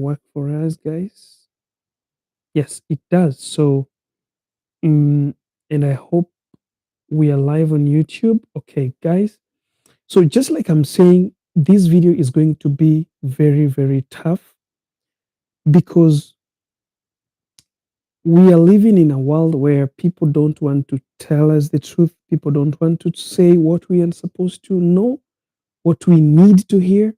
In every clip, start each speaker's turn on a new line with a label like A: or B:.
A: work for us, guys? Yes, it does. So, and I hope we are live on YouTube. Okay, guys. So, just like I'm saying, this video is going to be very, very tough because we are living in a world where people don't want to tell us the truth. People don't want to say what we are supposed to know, what we need to hear.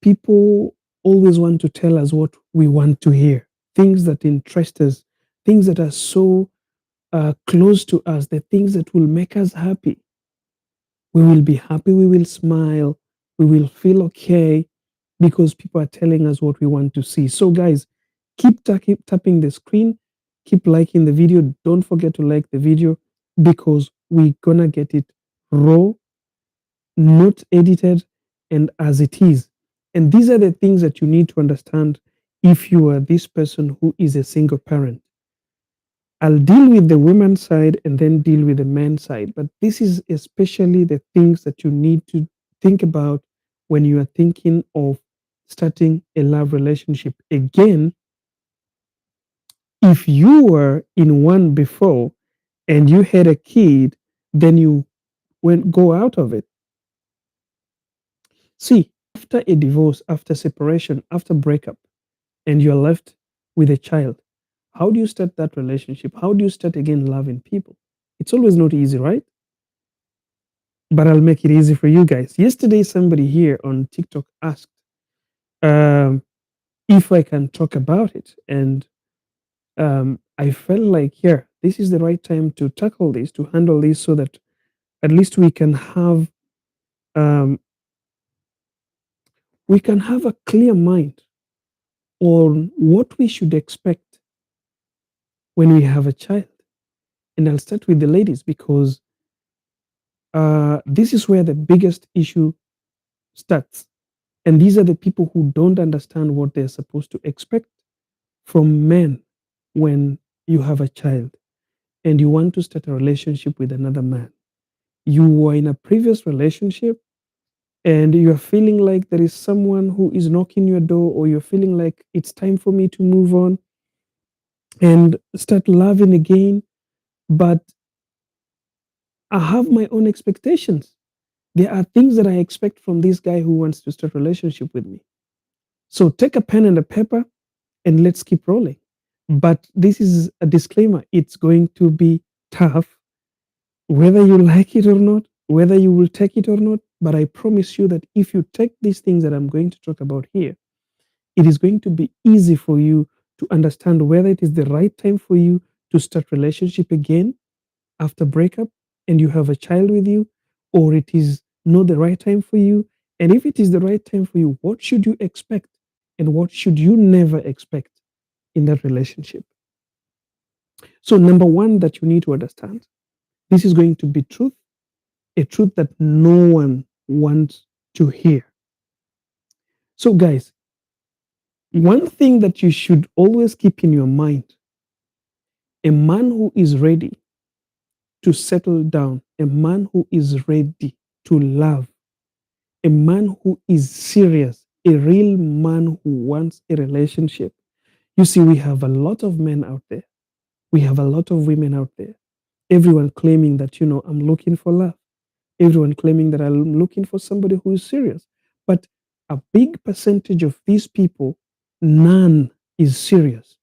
A: People always want to tell us what we want to hear, things that interest us, things that are so close to us, the things that will make us happy. We will be happy, we will smile, we will feel okay because people are telling us what we want to see. So, guys, keep tapping the screen, keep liking the video. Don't forget to like the video because we're gonna get it raw, not edited, and as it is. And these are the things that you need to understand if you are this person who is a single parent. I'll deal with the women's side and then deal with the men's side. But this is especially the things that you need to think about when you are thinking of starting a love relationship. Again, if you were in one before and you had a kid, then you went go out of it. See, after a divorce, after separation, after breakup, and you're left with a child, how do you start that relationship? How do you start again loving people? It's always not easy, right? But I'll make it easy for you guys. Yesterday, somebody here on TikTok asked um, if I can talk about it. And I felt like, yeah, this is the right time to tackle this, to handle this so that at least um, we can have a clear mind on what we should expect when we have a child. And I'll start with the ladies because this is where the biggest issue starts. And these are the people who don't understand what they're supposed to expect from men when you have a child and you want to start a relationship with another man. You were in a previous relationship and you're feeling like there is someone who is knocking your door, or you're feeling like it's time for me to move on and start loving again. But I have my own expectations. There are things that I expect from this guy who wants to start a relationship with me. So take a pen and a paper and let's keep rolling. But this is a disclaimer. It's going to be tough, whether you like it or not, whether you will take it or not. But I promise you that if you take these things that I'm going to talk about here, it is going to be easy for you to understand whether it is the right time for you to start relationship again after breakup and you have a child with you, or it is not the right time for you. And if it is the right time for you, what should you expect and what should you never expect in that relationship? So, number one, that you need to understand, this is going to be truth, a truth that no one wants to hear. So, guys, one thing that you should always keep in your mind, a man who is ready to settle down, a man who is ready to love, a man who is serious, a real man who wants a relationship. You see, we have a lot of men out there. We have a lot of women out there. Everyone claiming that, I'm looking for love. Everyone claiming that I'm looking for somebody who is serious. But a big percentage of these people, none is serious.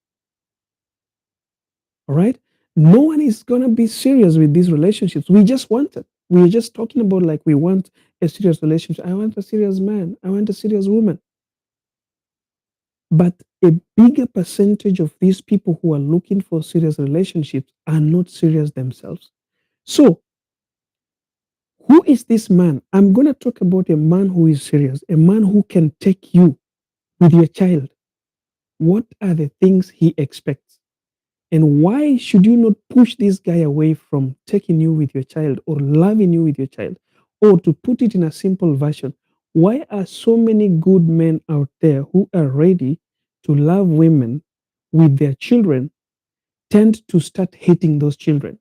A: All right? No one is going to be serious with these relationships. We just want it. We're just talking about like we want a serious relationship. I want a serious man. I want a serious woman. But a bigger percentage of these people who are looking for serious relationships are not serious themselves. So, who is this man? I'm going to talk about a man who is serious, a man who can take you with your child. What are the things he expects? And why should you not push this guy away from taking you with your child or loving you with your child? Or to put it in a simple version, why are so many good men out there who are ready to love women with their children tend to start hating those children?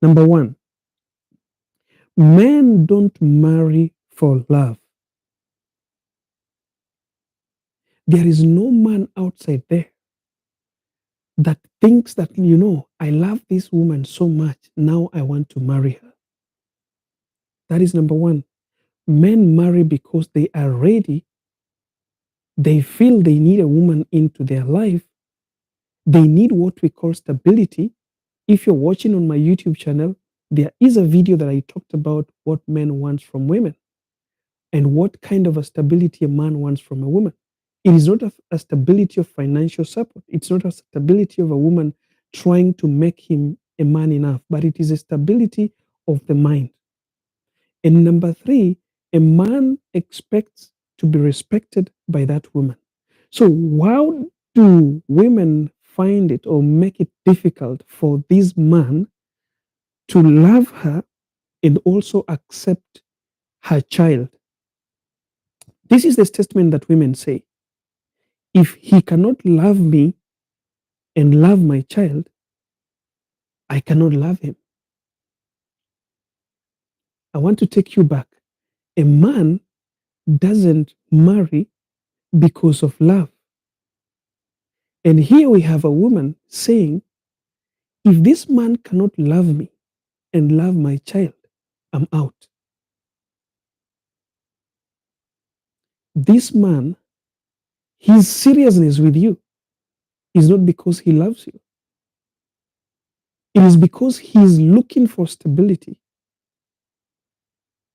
A: Number one, men don't marry for love. There is no man outside there that thinks that, I love this woman so much. Now I want to marry her. That is number one. Men marry because they are ready. They feel they need a woman into their life. They need what we call stability. If you're watching on my YouTube channel, there is a video that I talked about what men want from women and what kind of a stability a man wants from a woman. It is not a stability of financial support. It's not a stability of a woman trying to make him a man enough, but it is a stability of the mind. And number three, a man expects to be respected by that woman. So, how do women find it or make it difficult for this man to love her and also accept her child? This is the statement that women say: if he cannot love me and love my child, I cannot love him. I want to take you back. A man doesn't marry because of love. And here we have a woman saying, if this man cannot love me and love my child, I'm out. This man, his seriousness with you is not because he loves you. It is because he is looking for stability.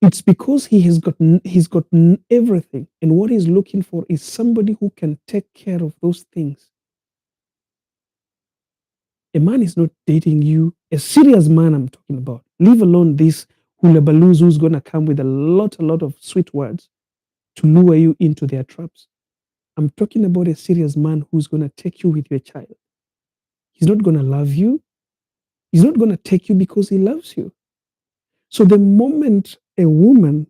A: It's because he's got everything, and what he's looking for is somebody who can take care of those things. A man is not dating you, a serious man I'm talking about. Leave alone this hula baloos who's gonna come with a lot of sweet words to lure you into their traps. I'm talking about a serious man who's gonna take you with your child. He's not gonna love you. He's not gonna take you because he loves you. So the moment a woman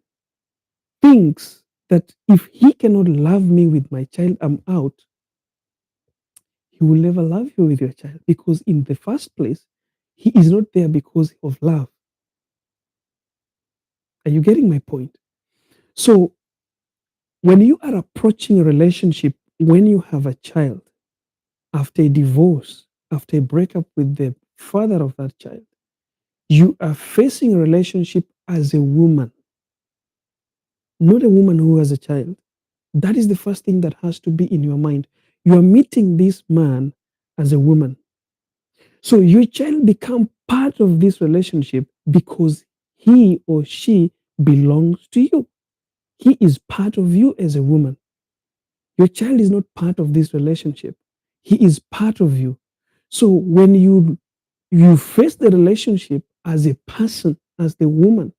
A: thinks that if he cannot love me with my child, I'm out, he will never love you with your child, because in the first place, he is not there because of love. Are you getting my point? So when you are approaching a relationship, when you have a child, after a divorce, after a breakup with the father of that child, you are facing a relationship as a woman, not a woman who has a child. That is the first thing that has to be in your mind. You are meeting this man as a woman. So your child become part of this relationship because he or she belongs to you. He is part of you as a woman. Your child is not part of this relationship. He is part of you. So when you face the relationship as a person, as the woman,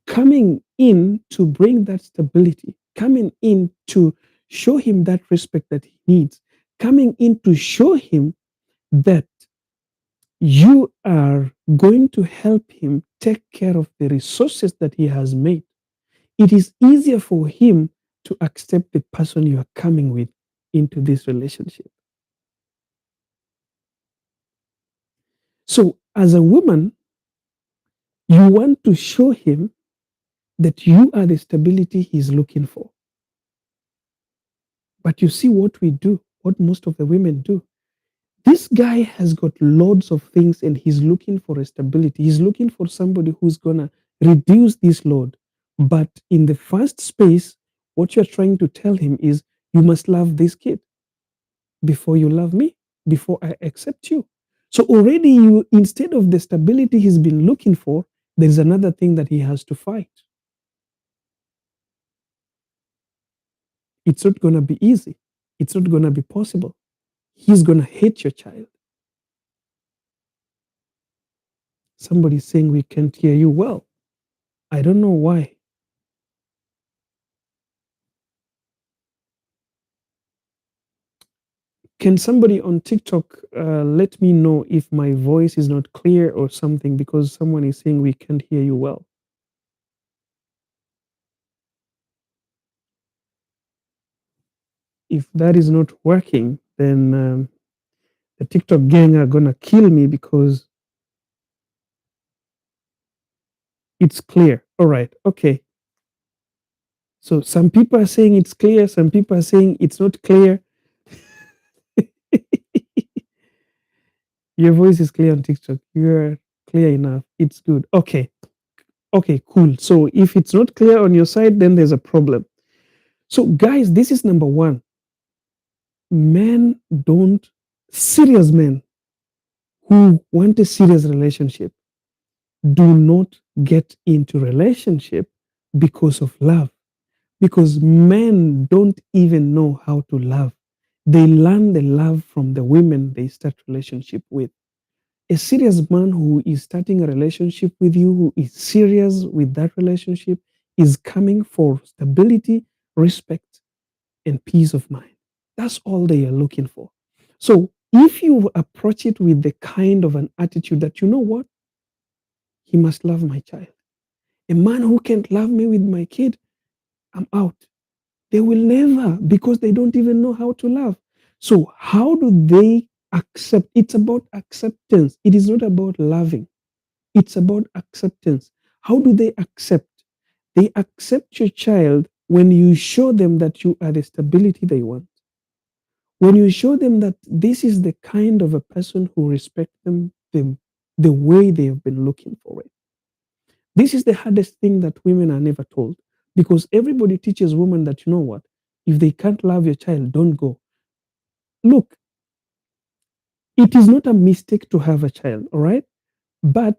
A: coming in to bring that stability, coming in to show him that respect that he needs, coming in to show him that you are going to help him take care of the resources that he has made, it is easier for him to accept the person you are coming with into this relationship. So, as a woman, you want to show him that you are the stability he's looking for. But you see what we do, what most of the women do. This guy has got loads of things and he's looking for a stability. He's looking for somebody who's going to reduce this load. But in the first space, what you're trying to tell him is, you must love this kid before you love me, before I accept you. So already you, instead of the stability he's been looking for, there's another thing that he has to fight. It's not going to be easy. It's not going to be possible. He's going to hate your child. Somebody's saying we can't hear you well. I don't know why. Can somebody on TikTok let me know if my voice is not clear or something, because someone is saying we can't hear you well. If that is not working, then the TikTok gang are gonna kill me because it's clear. All right. Okay. So some people are saying it's clear, some people are saying it's not clear. Your voice is clear on TikTok. You're clear enough. It's good. Okay. Okay, cool. So if it's not clear on your side, then there's a problem. So, guys, this is number one. Men don't, serious men who want a serious relationship do not get into relationship because of love. Because men don't even know how to love. They learn the love from the women they start relationship with. A serious man who is starting a relationship with you, who is serious with that relationship, is coming for stability, respect, and peace of mind. That's all they are looking for. So if you approach it with the kind of an attitude that, you know what, he must love my child. A man who can't love me with my kid, I'm out. They will never, because they don't even know how to love. So how do they accept? It's about acceptance. It is not about loving. It's about acceptance. How do they accept? They accept your child when you show them that you are the stability they want. When you show them that this is the kind of a person who respects the way they have been looking for it. This is the hardest thing that women are never told, because everybody teaches women that, you know what, if they can't love your child, don't go. Look, it is not a mistake to have a child, all right? But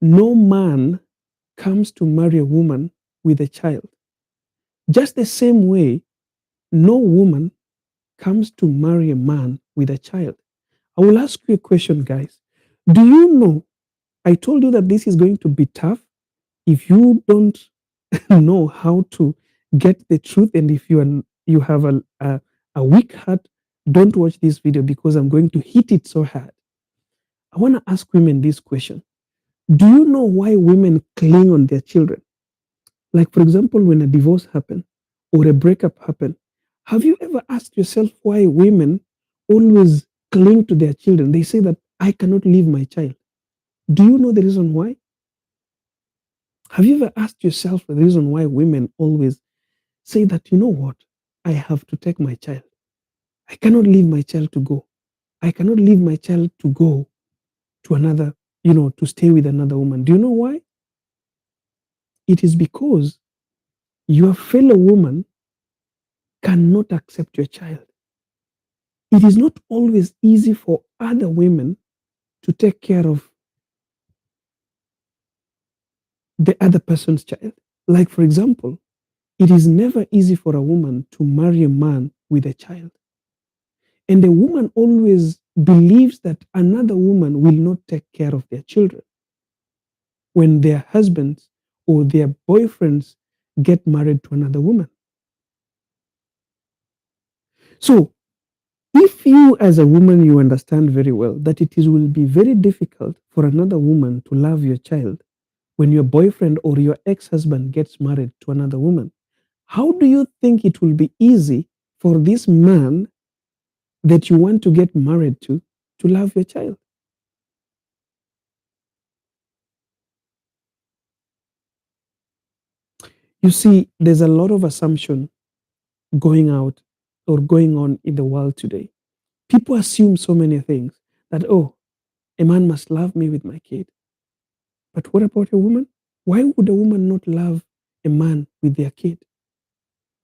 A: no man comes to marry a woman with a child. Just the same way, no woman comes to marry a man with a child. I will ask you a question, guys. Do you know? I told you that this is going to be tough if you don't know how to get the truth, and if you have a weak heart, don't watch this video because I'm going to hit it so hard. I want to ask women this question. Do you know why women cling on their children? Like, for example, when a divorce happens or a breakup happens, have you ever asked yourself why women always cling to their children? They say that I cannot leave my child. Do you know the reason why? Have you ever asked yourself the reason why women always say that, you know what, I have to take my child. I cannot leave my child to go. I cannot leave my child to go to another, to stay with another woman. Do you know why? It is because your fellow woman cannot accept your child. It is not always easy for other women to take care of the other person's child. Like, for example, it is never easy for a woman to marry a man with a child. And the woman always believes that another woman will not take care of their children when their husbands or their boyfriends get married to another woman. So, if you as a woman, you understand very well that will be very difficult for another woman to love your child when your boyfriend or your ex-husband gets married to another woman, how do you think it will be easy for this man that you want to get married to love your child? You see, there's a lot of assumption going out or going on in the world today. People assume so many things that, oh, a man must love me with my kid. But what about a woman? Why would a woman not love a man with their kid?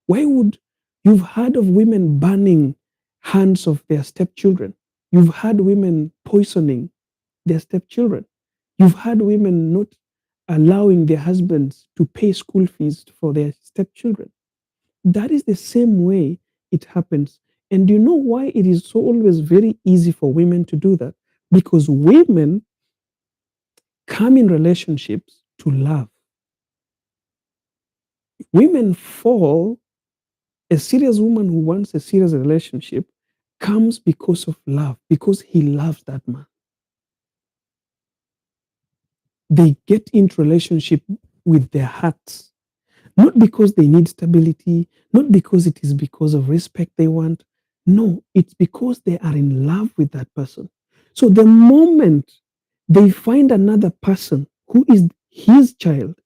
A: Why would you've heard of women burning hands of their stepchildren? You've heard women poisoning their stepchildren. You've heard women not allowing their husbands to pay school fees for their stepchildren. That is the same way it happens. And you know why it is so always very easy for women to do that? Because women come in relationships to love. Women fall, a serious woman who wants a serious relationship comes because of love, because he loves that man. They get into relationship with their hearts, not because they need stability, not because it is because of respect they want. No, it's because they are in love with that person. So the moment they find another person who is his child,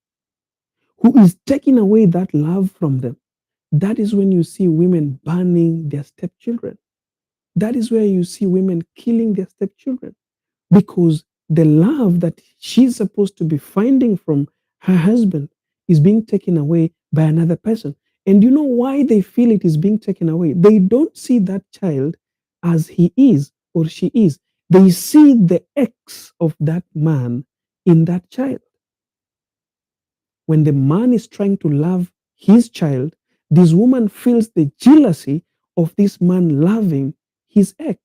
A: who is taking away that love from them. That is when you see women burning their stepchildren. That is where you see women killing their stepchildren because the love that she's supposed to be finding from her husband is being taken away by another person. And you know why they feel it is being taken away? They don't see that child as he is or she is. They see the ex of that man in that child. When the man is trying to love his child, this woman feels the jealousy of this man loving his ex.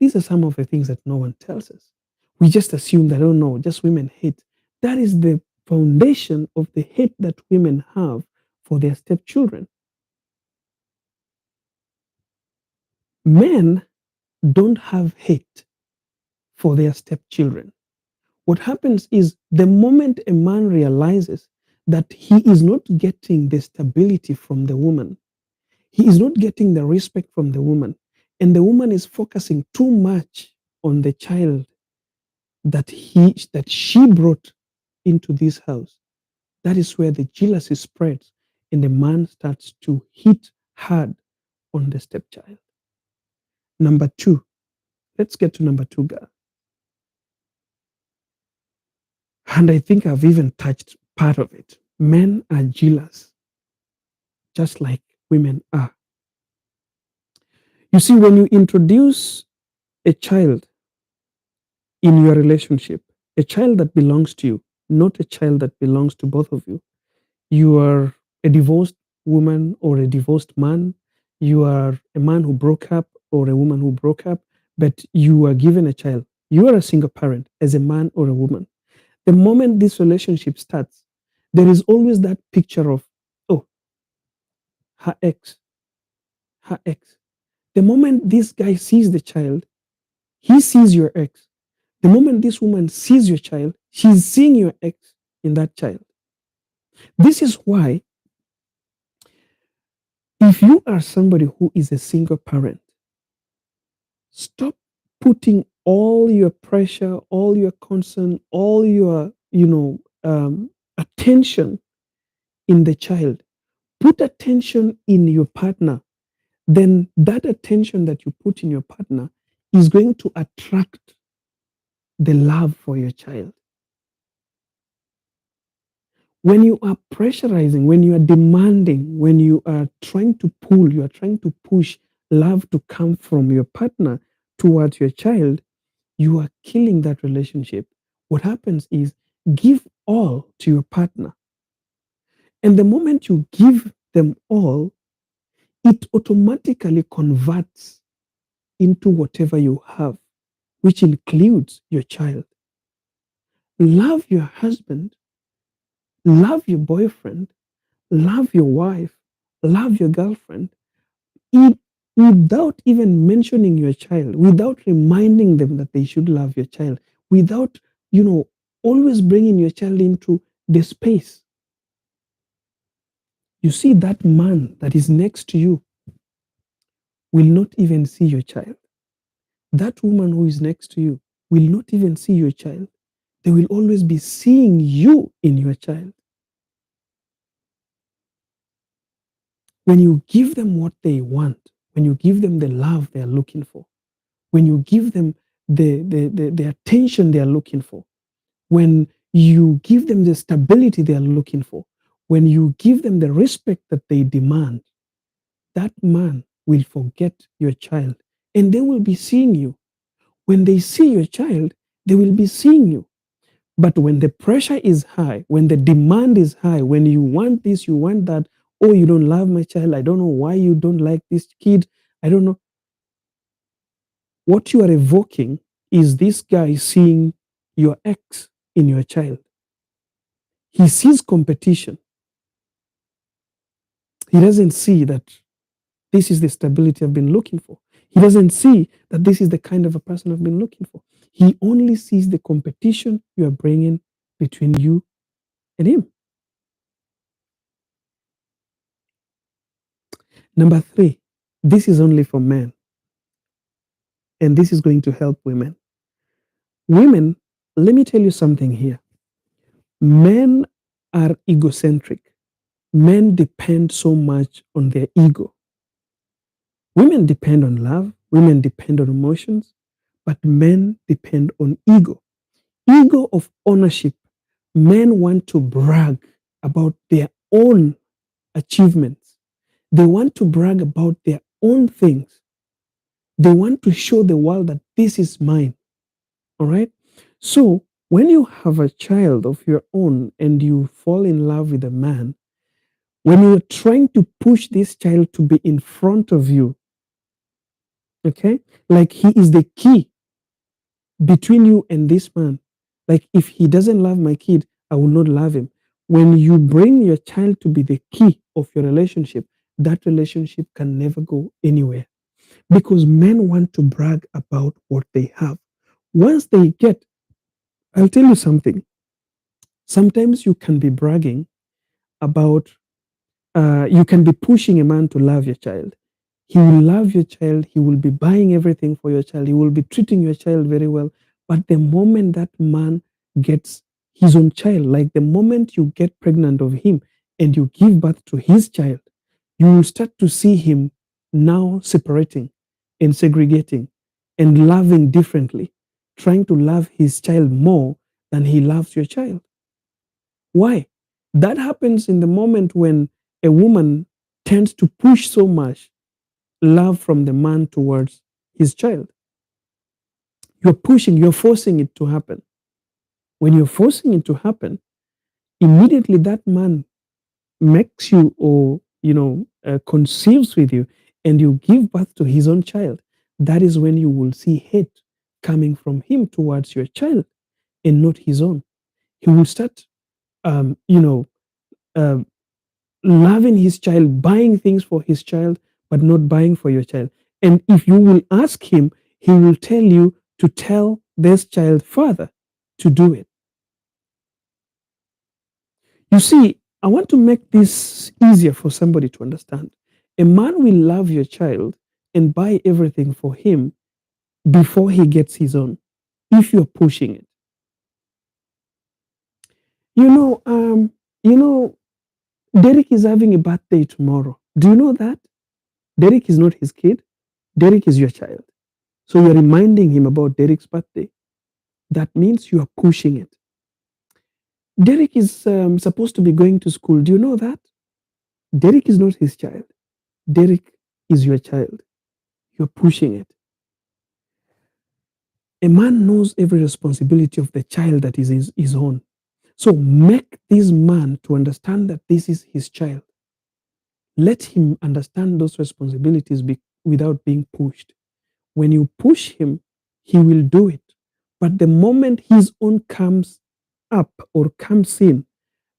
A: These are some of the things that no one tells us. We just assume that, oh no, just women hate. That is the foundation of the hate that women have for their stepchildren. Men don't have hate for their stepchildren. What happens is the moment a man realizes that he is not getting the stability from the woman, he is not getting the respect from the woman, and the woman is focusing too much on the child that she brought into this house, that is where the jealousy spreads and the man starts to hit hard on the stepchild. Number two, let's get to number two, girl. And I think I've even touched part of it. Men are jealous, just like women are. You see, when you introduce a child in your relationship, a child that belongs to you, not a child that belongs to both of you are a divorced woman or a divorced man, you are a man who broke up or a woman who broke up, but you are given a child. You are a single parent as a man or a woman. The moment this relationship starts, there is always that picture of, oh, her ex, her ex. The moment this guy sees the child, he sees your ex. The moment this woman sees your child, she's seeing your ex in that child. This is why, if you are somebody who is a single parent, stop putting all your pressure, all your concern, all your, attention in the child. Put attention in your partner. Then that attention that you put in your partner is going to attract the love for your child. When you are pressurizing, when you are demanding, when you are trying to pull, you are trying to push love to come from your partner towards your child, you are killing that relationship. What happens is give all to your partner. And the moment you give them all, it automatically converts into whatever you have, which includes your child. Love your husband, love your boyfriend, love your wife, love your girlfriend, it, without even mentioning your child, without reminding them that they should love your child, without, always bringing your child into the space. You see, that man that is next to you will not even see your child. That woman who is next to you will not even see your child. They will always be seeing you in your child. When you give them what they want, when you give them the love they are looking for, when you give them the attention they are looking for, when you give them the stability they are looking for, when you give them the respect that they demand, that man will forget your child and they will be seeing you. When they see your child, they will be seeing you. But when the pressure is high, when the demand is high, when you want this, you want that, oh, you don't love my child, I don't know why you don't like this kid, I don't know. What you are evoking is this guy seeing your ex in your child. He sees competition. He doesn't see that this is the stability I've been looking for. He doesn't see that this is the kind of a person I've been looking for. He only sees the competition you are bringing between you and him. Number three, this is only for men, and this is going to help women. Women, let me tell you something here. Men are egocentric. Men depend so much on their ego. Women depend on love, women depend on emotions, but men depend on ego. Ego of ownership. Men want to brag about their own achievements. They want to brag about their own things. They want to show the world that this is mine. All right. So when you have a child of your own and you fall in love with a man, when you're trying to push this child to be in front of you, okay, like he is the key between you and this man. Like if he doesn't love my kid, I will not love him. When you bring your child to be the key of your relationship, that relationship can never go anywhere because men want to brag about what they have. Once they get, I'll tell you something. Sometimes you can be bragging about, you can be pushing a man to love your child. He will love your child. He will be buying everything for your child. He will be treating your child very well. But the moment that man gets his own child, like the moment you get pregnant of him and you give birth to his child, you will start to see him now separating and segregating and loving differently, trying to love his child more than he loves your child. Why? That happens in the moment when a woman tends to push so much love from the man towards his child. You're pushing, you're forcing it to happen. When you're forcing it to happen, immediately that man makes you or, conceives with you and you give birth to his own child. That is when you will see hate coming from him towards your child and not his own. He will start, um, you know, uh, loving his child, buying things for his child, but not buying for your child. And if you will ask him, he will tell you to tell this child father to do it. You see, I want to make this easier for somebody to understand. A man will love your child and buy everything for him before he gets his own, if you're pushing it. You know, um, you know, Derek is having a birthday tomorrow. Do you know that? Derek is not his kid. Derek is your child. So you're reminding him about Derek's birthday. That means you are pushing it. Derek is supposed to be going to school. Do you know that? Derek is not his child. Derek is your child. You're pushing it. A man knows every responsibility of the child that is his own. So make this man to understand that this is his child. Let him understand those responsibilities without being pushed. When you push him, he will do it. But the moment his own comes up or comes in,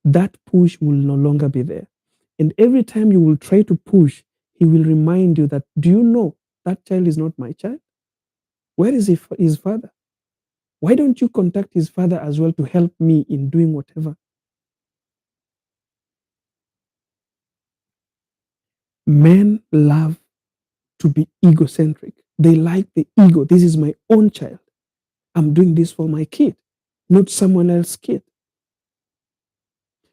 A: that push will no longer be there. And every time you will try to push, he will remind you that, do you know that child is not my child? Where is his father? Why don't you contact his father as well to help me in doing whatever? Men love to be egocentric. They like the ego. This is my own child. I'm doing this for my kid, not someone else's kid.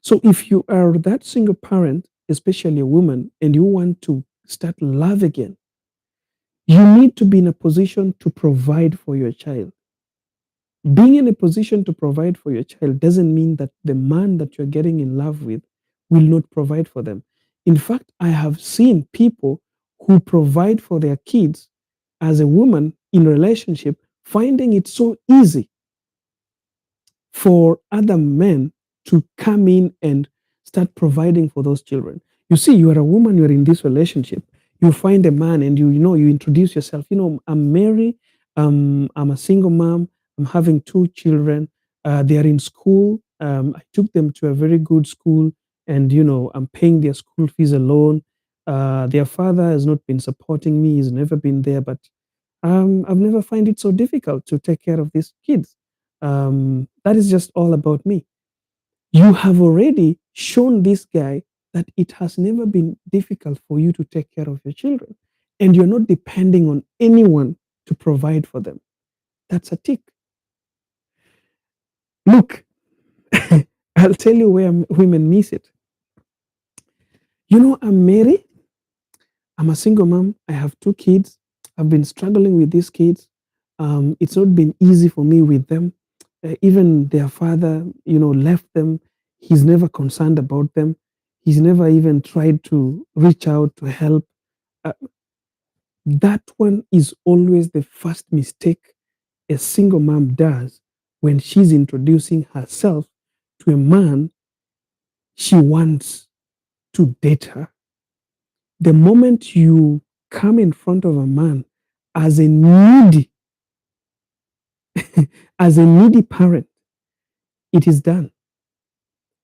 A: So if you are that single parent, especially a woman, and you want to start love again, you need to be in a position to provide for your child. Being in a position to provide for your child doesn't mean that the man that you're getting in love with will not provide for them. In fact, I have seen people who provide for their kids as a woman in a relationship finding it so easy for other men to come in and start providing for those children. You see, you are a woman, you're in this relationship, you find a man and you introduce yourself. I'm Mary, I'm a single mom, I'm having two children, they are in school. I took them to a very good school and, I'm paying their school fees alone. Their father has not been supporting me, he's never been there, but I've never find it so difficult to take care of these kids. That is just all about me. You have already shown this guy that it has never been difficult for you to take care of your children, and you're not depending on anyone to provide for them. That's a tick. Look, I'll tell you where women miss it. I'm married. I'm a single mom. I have two kids. I've been struggling with these kids. It's not been easy for me with them. Even their father, left them. He's never concerned about them. He's never even tried to reach out to help. Uh, that one is always the first mistake a single mom does when she's introducing herself to a man she wants to date her. The moment you come in front of a man as a needy, as a needy parent, it is done.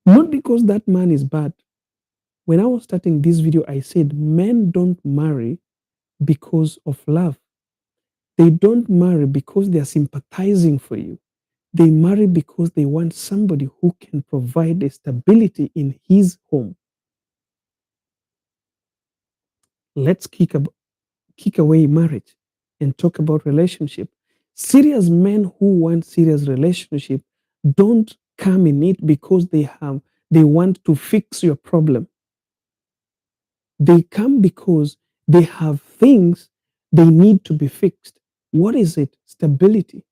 A: Not because that man is bad. When I was starting this video, I said men don't marry because of love. They don't marry because they are sympathizing for you. They marry because they want somebody who can provide a stability in his home. Let's kick away marriage and talk about relationship. Serious men who want serious relationship don't come in it because they want to fix your problem. They come because they have things they need to be fixed. What is it? Stability.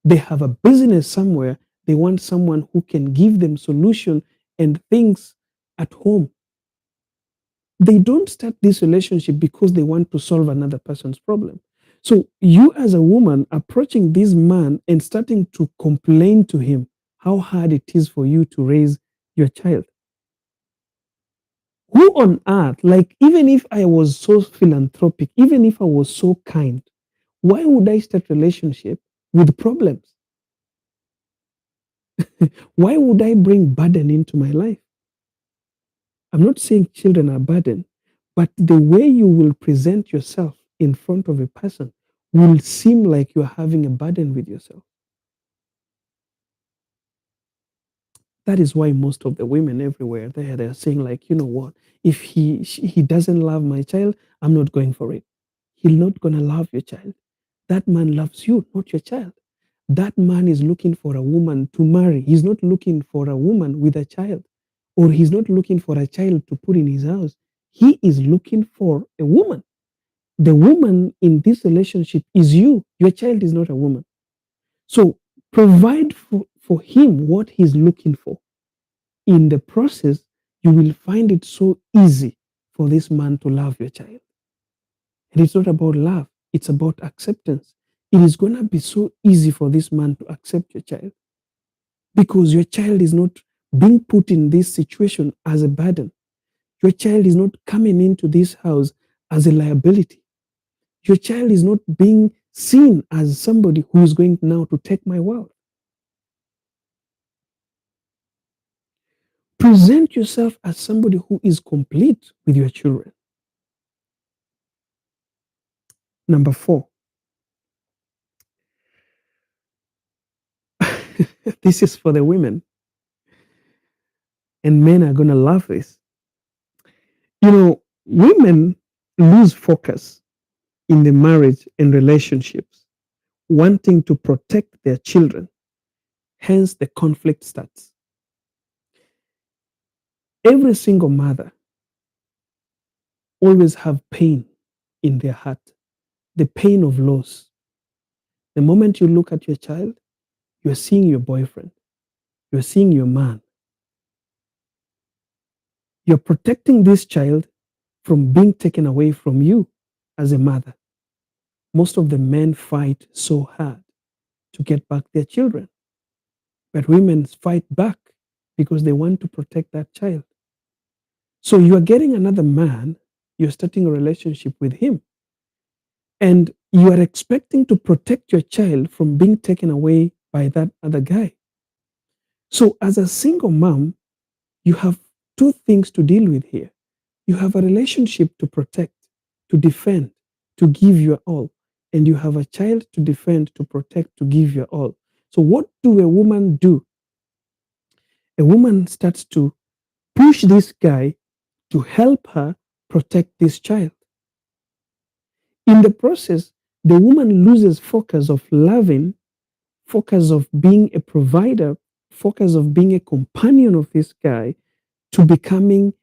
A: They have a business somewhere. They want someone who can give them solution and things at home. They don't start this relationship because they want to solve another person's problem. So you as a woman approaching this man and starting to complain to him how hard it is for you to raise your child. Who on earth, like even if I was so philanthropic, even if I was so kind, why would I start relationship with problems? Why would I bring burden into my life? I'm not saying children are burden, but the way you will present yourself in front of a person will seem like you're having a burden with yourself. That is why most of the women everywhere they're saying like, you know what? If he doesn't love my child, I'm not going for it. He's not gonna love your child. That man loves you, not your child. That man is looking for a woman to marry. He's not looking for a woman with a child, or he's not looking for a child to put in his house. He is looking for a woman. The woman in this relationship is you. Your child is not a woman. So provide for him what he's looking for. In the process, you will find it so easy for this man to love your child. And it's not about love, it's about acceptance. It is going to be so easy for this man to accept your child because your child is not being put in this situation as a burden. Your child is not coming into this house as a liability. Your child is not being seen as somebody who is going now to take my wealth. Present yourself as somebody who is complete with your children. Number 4, this is for the women, and men are going to love this. Women lose focus in the marriage and relationships, wanting to protect their children. Hence, the conflict starts. Every single mother always have pain in their heart, the pain of loss. The moment you look at your child, you're seeing your boyfriend, you're seeing your man. You're protecting this child from being taken away from you as a mother. Most of the men fight so hard to get back their children, but women fight back because they want to protect that child. So you are getting another man, you're starting a relationship with him, and you are expecting to protect your child from being taken away by that other guy. So, as a single mom, you have two things to deal with here. You have a relationship to protect, to defend, to give your all, and you have a child to defend, to protect, to give your all. So, what do a woman do? A woman starts to push this guy to help her protect this child. In the process, the woman loses focus of loving, focus of being a provider, focus of being a companion of this guy to becoming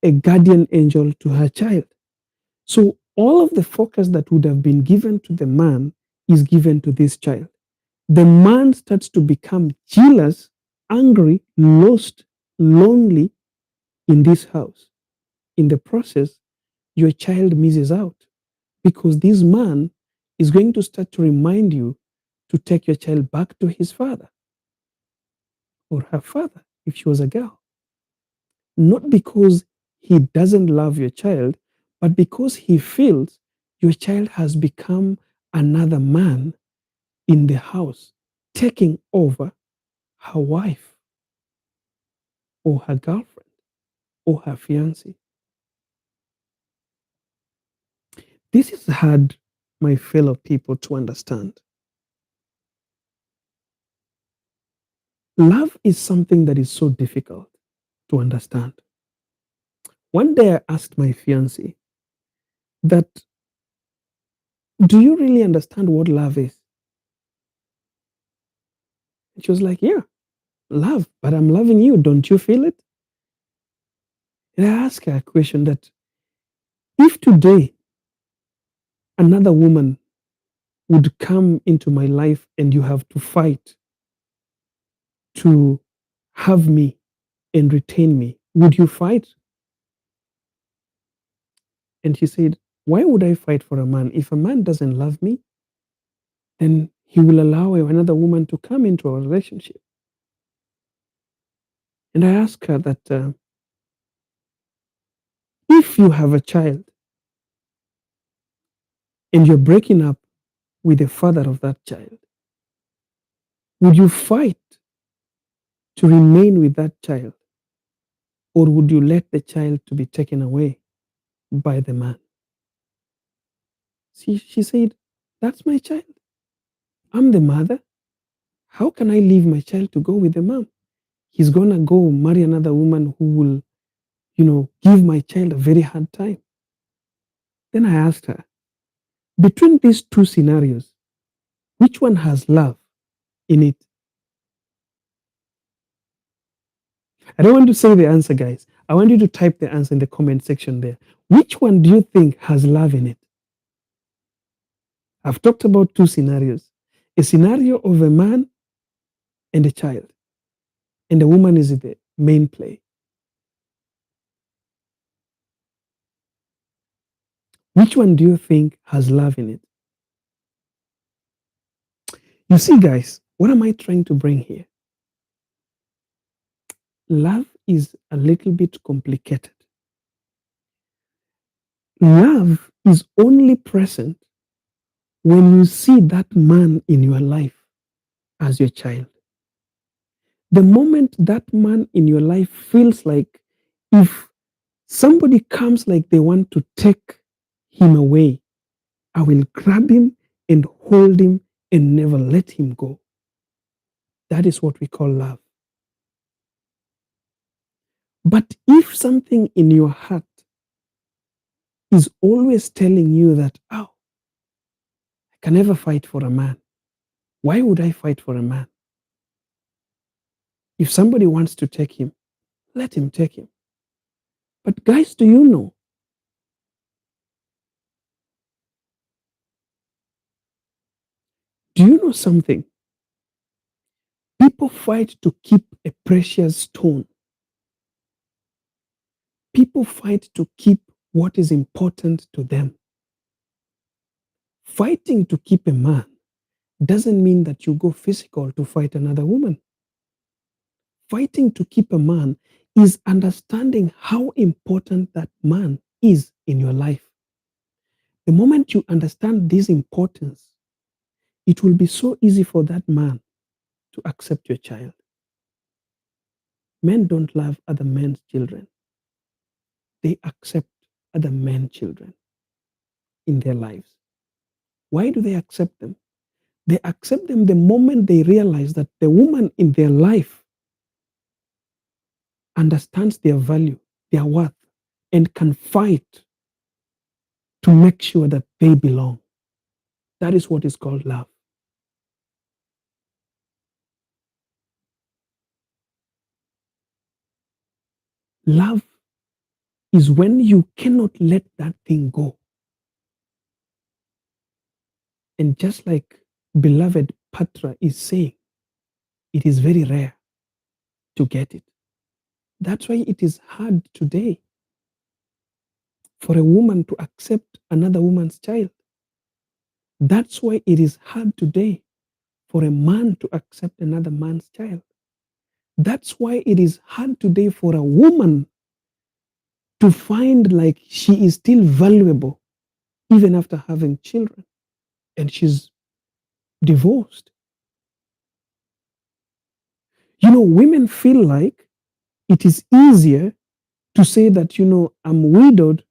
A: a guardian angel to her child. So all of the focus that would have been given to the man is given to this child. The man starts to become jealous, angry, lost, lonely in this house. In the process, your child misses out because this man is going to start to remind you to take your child back to his father or her father if she was a girl. Not because he doesn't love your child, but because he feels your child has become another man in the house, taking over her wife or her girlfriend or her fiancé. This is hard, my fellow people, to understand. Love is something that is so difficult to understand. One day I asked my fiancé that, do you really understand what love is? And she was like, yeah, love, but I'm loving you. Don't you feel it? And I asked her a question that if today another woman would come into my life and you have to fight to have me and retain me, would you fight? And she said, why would I fight for a man? If a man doesn't love me, then he will allow another woman to come into our relationship. And I asked her that if you have a child and you're breaking up with the father of that child, would you fight to remain with that child, or would you let the child to be taken away by the man? See, she said, that's my child. I'm the mother. How can I leave my child to go with the mom? He's gonna go marry another woman who will, give my child a very hard time. Then I asked her, between these two scenarios, which one has love in it? I don't want to say the answer, guys. I want you to type the answer in the comment section there. Which one do you think has love in it? I've talked about two scenarios, a scenario of a man and a child, and the woman is the main play. Which one do you think has love in it? You see, guys, what am I trying to bring here? Love is a little bit complicated. Love is only present when you see that man in your life as your child. The moment that man in your life feels like if somebody comes like they want to take him away, I will grab him and hold him and never let him go. That is what we call love. But if something in your heart is always telling you that, oh, I can never fight for a man. Why would I fight for a man? If somebody wants to take him, let him take him. But guys, do you know? Do you know something? People fight to keep a precious stone. People fight to keep what is important to them. Fighting to keep a man doesn't mean that you go physical to fight another woman. Fighting to keep a man is understanding how important that man is in your life. The moment you understand this importance, it will be so easy for that man to accept your child. Men don't love other men's children. They accept other men's children in their lives. Why do they accept them? They accept them the moment they realize that the woman in their life understands their value, their worth, and can fight to make sure that they belong. That is what is called love. Love is when you cannot let that thing go. And just like beloved Patra is saying, it is very rare to get it. That's why it is hard today for a woman to accept another woman's child. That's why it is hard today for a man to accept another man's child. That's why it is hard today for a woman to find like she is still valuable even after having children and she's divorced. Women feel like it is easier to say that, I'm widowed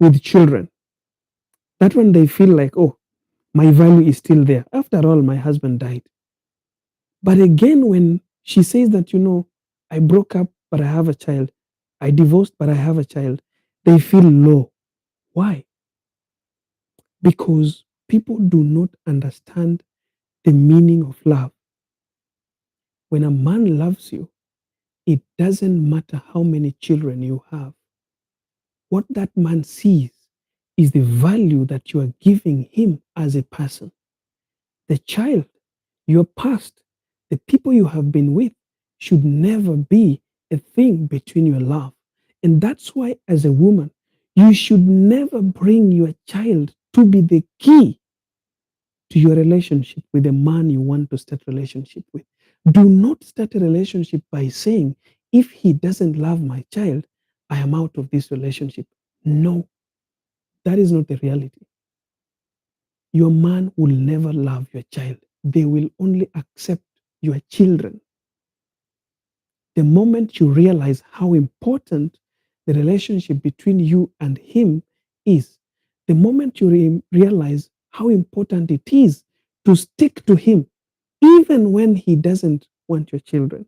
A: with children. That when they feel like, oh, my value is still there. After all, my husband died. But again, when she says that, I broke up, but I have a child, I divorced, but I have a child, they feel low. Why? Because people do not understand the meaning of love. When a man loves you, it doesn't matter how many children you have. What that man sees is the value that you are giving him as a person. The child, your past, the people you have been with should never be a thing between your love. And that's why, as a woman, you should never bring your child to be the key to your relationship with the man you want to start relationship with. Do not start a relationship by saying, if he doesn't love my child, I am out of this relationship. No, that is not the reality. Your man will never love your child. They will only accept your children. The moment you realize how important the relationship between you and him is, the moment you realize how important it is to stick to him, even when he doesn't want your children.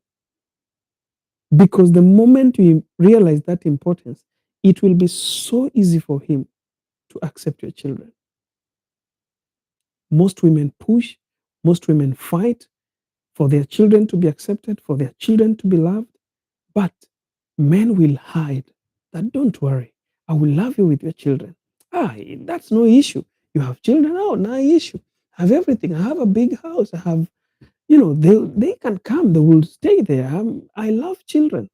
A: Because the moment you realize that importance, it will be so easy for him to accept your children. Most women push, most women fight for their children to be accepted, for their children to be loved, but men will hide that. Don't worry, I will love you with your children. That's no issue. You have children? Oh, no issue. I have everything. I have a big house. I have, they can come, they will stay there. I love children.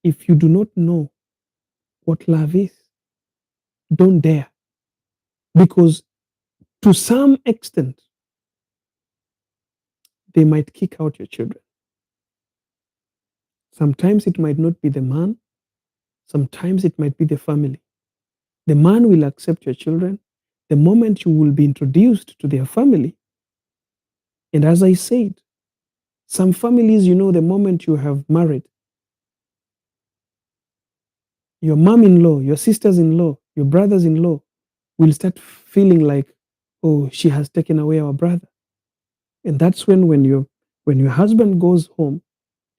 A: If you do not know what love is, don't dare. Because to some extent, they might kick out your children. Sometimes it might not be the man, sometimes it might be the family. The man will accept your children the moment you will be introduced to their family. And as I said, some families, the moment you have married, your mom in law, your sisters in law, your brothers in law will start feeling like, oh, she has taken away our brother. And that's when your husband goes home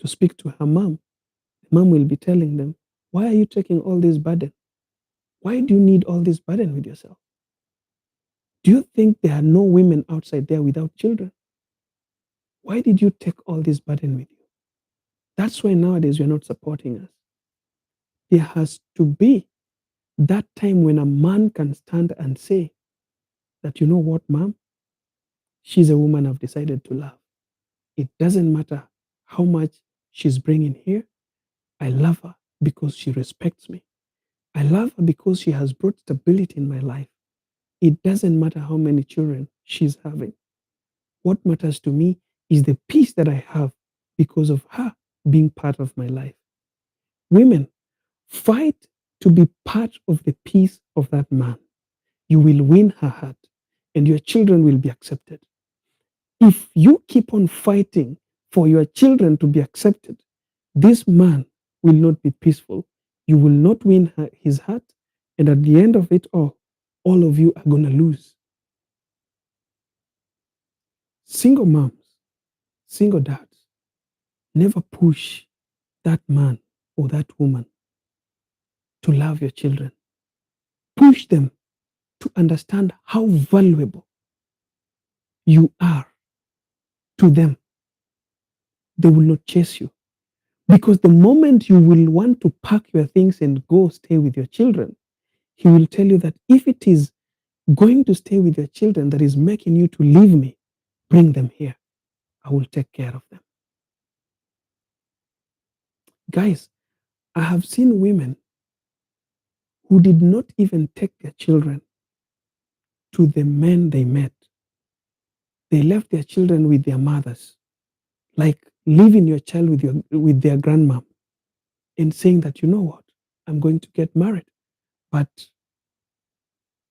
A: to speak to her mom, the mom will be telling them, why are you taking all this burden? Why do you need all this burden with yourself? Do you think there are no women outside there without children? Why did you take all this burden with you? That's why nowadays you're not supporting us. There has to be that time when a man can stand and say that, you know what, mom? She's a woman I've decided to love. It doesn't matter how much she's bringing here. I love her because she respects me. I love her because she has brought stability in my life. It doesn't matter how many children she's having. What matters to me is the peace that I have because of her being part of my life. Women, fight to be part of the peace of that man. You will win her heart and your children will be accepted. If you keep on fighting for your children to be accepted, this man will not be peaceful. You will not win his heart. And at the end of it all of you are going to lose. Single moms, single dads, never push that man or that woman to love your children. Push them to understand how valuable you are to them. they will not chase you. Because the moment you will want to pack your things and go stay with your children, he will tell you that if it is going to stay with your children that is making you to leave me, bring them here. I will take care of them. Guys, I have seen women who did not even take their children to the men they met. They left their children with their mothers, like leaving your child with their grandmom and saying that, you know what, I'm going to get married, but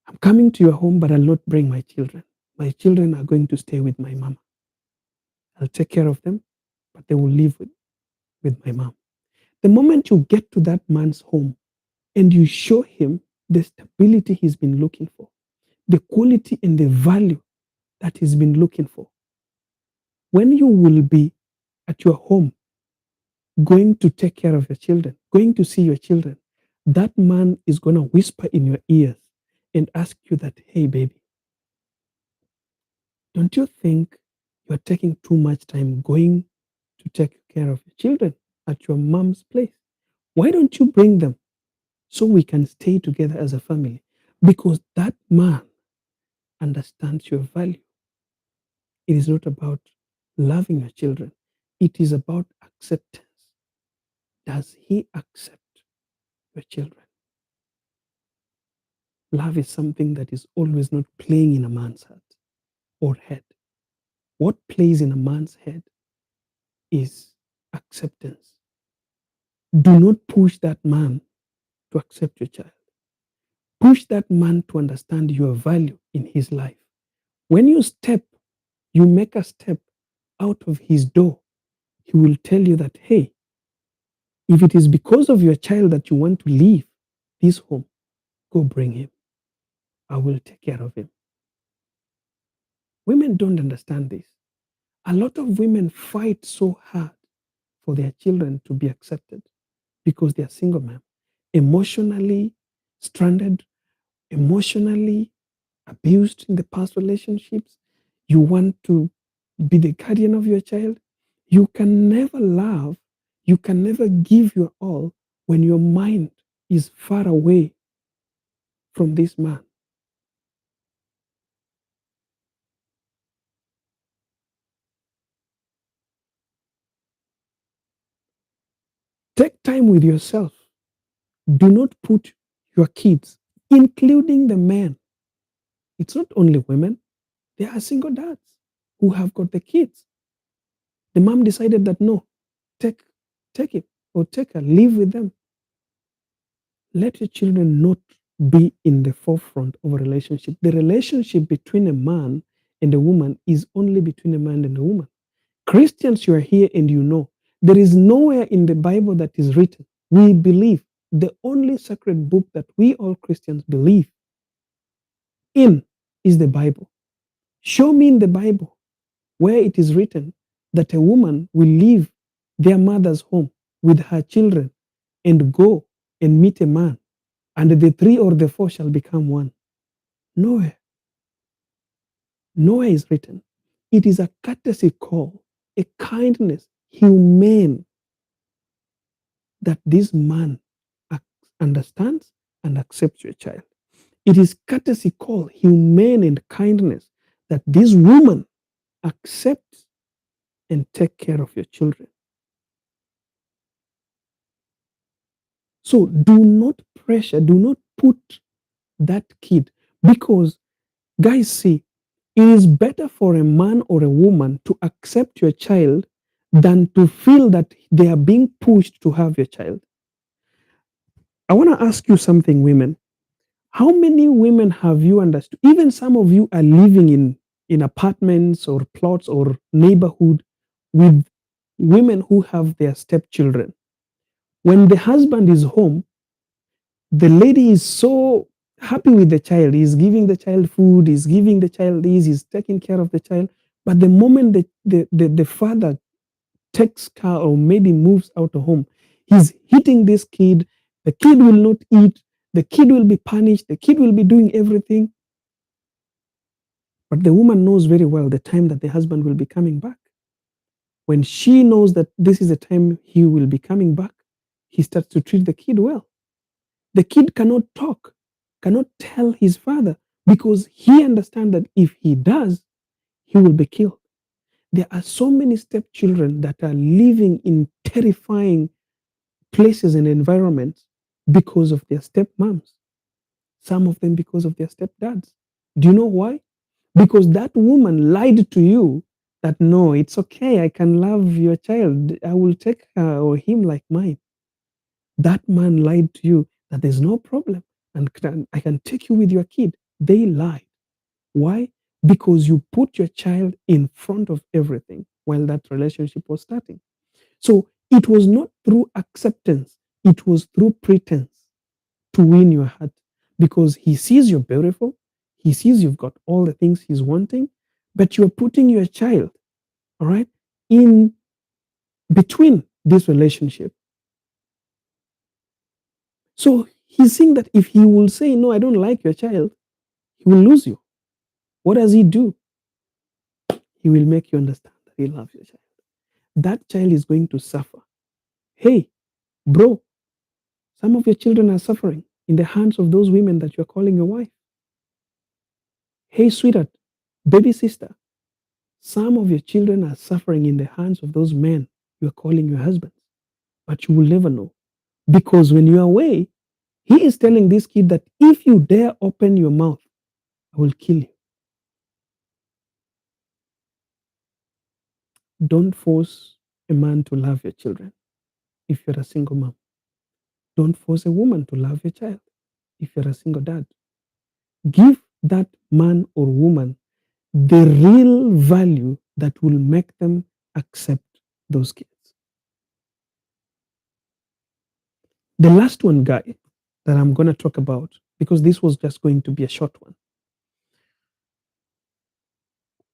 A: I'm coming to your home, but I'll not bring my children. My children are going to stay with my mama. I'll take care of them, but they will live with my mom. The moment you get to that man's home and you show him the stability he's been looking for, the quality and the value that he's been looking for, when you will be at your home, going to take care of your children, going to see your children, that man is going to whisper in your ears and ask you that, hey, baby, don't you think you're taking too much time going to take care of your children at your mom's place? Why don't you bring them so we can stay together as a family? Because that man understands your value. It is not about loving your children, it is about acceptance. Does he accept your children? Love is something that is always not playing in a man's heart or head. What plays in a man's head is acceptance. Do not push that man to accept your child. Push that man to understand your value in his life. When you make a step out of his door, he will tell you that, hey, if it is because of your child that you want to leave this home, go bring him. I will take care of him. Women don't understand this. A lot of women fight so hard for their children to be accepted because they are single men, emotionally stranded, emotionally abused in the past relationships. You want to be the guardian of your child. You can never love, you can never give your all when your mind is far away from this man. Take time with yourself. Do not put your kids, including the men. It's not only women, there are single dads who have got the kids. The mom decided that no, take, take it or take her, live with them. Let your children not be in the forefront of a relationship. The relationship between a man and a woman is only between a man and a woman. Christians, you are here and you know there is nowhere in the Bible that is written. We believe the only sacred book that we all Christians believe in is the Bible. Show me in the Bible where it is written that a woman will leave their mother's home with her children and go and meet a man, and the three or the four shall become one. Nowhere. Nowhere is written. It is a courtesy call, a kindness, humane, that this man understands and accepts your child. It is courtesy call, humane and kindness, that this woman accepts and take care of your children. So do not pressure, do not put that kid, because guys, see, it is better for a man or a woman to accept your child than to feel that they are being pushed to have your child. I want to ask you something, women. How many women have you understood? Even some of you are living in apartments or plots or neighborhood with women who have their stepchildren. When the husband is home, the lady is so happy with the child. He's giving the child food, he's giving the child this, he's taking care of the child. But the moment the father takes car or maybe moves out of home, he's hitting this kid. The kid will not eat. The kid will be punished. The kid will be doing everything. But the woman knows very well the time that the husband will be coming back. When she knows that this is the time he will be coming back, he starts to treat the kid well. The kid cannot talk, cannot tell his father because he understands that if he does, he will be killed. There are so many stepchildren that are living in terrifying places and environments because of their stepmoms, some of them because of their stepdads. Do you know why? Because that woman lied to you that no, it's okay, I can love your child, I will take her or him like mine. That man lied to you that there's no problem and I can take you with your kid. They lied. Why? Because you put your child in front of everything while that relationship was starting. So it was not through acceptance, it was through pretense to win your heart because he sees you're beautiful, he sees you've got all the things he's wanting, but you're putting your child, all right, in between this relationship. So he's seeing that if he will say, no, I don't like your child, he will lose you. What does he do? He will make you understand that he loves your child. That child is going to suffer. Hey, bro, some of your children are suffering in the hands of those women that you're calling your wife. Hey, sweetheart, baby sister, some of your children are suffering in the hands of those men you're calling your husbands, but you will never know. Because when you're away, he is telling this kid that if you dare open your mouth, I will kill you. Don't force a man to love your children if you're a single mom. Don't force a woman to love your child if you're a single dad. Give that man or woman the real value that will make them accept those kids. The last one, guy, that I'm going to talk about, because this was just going to be a short one.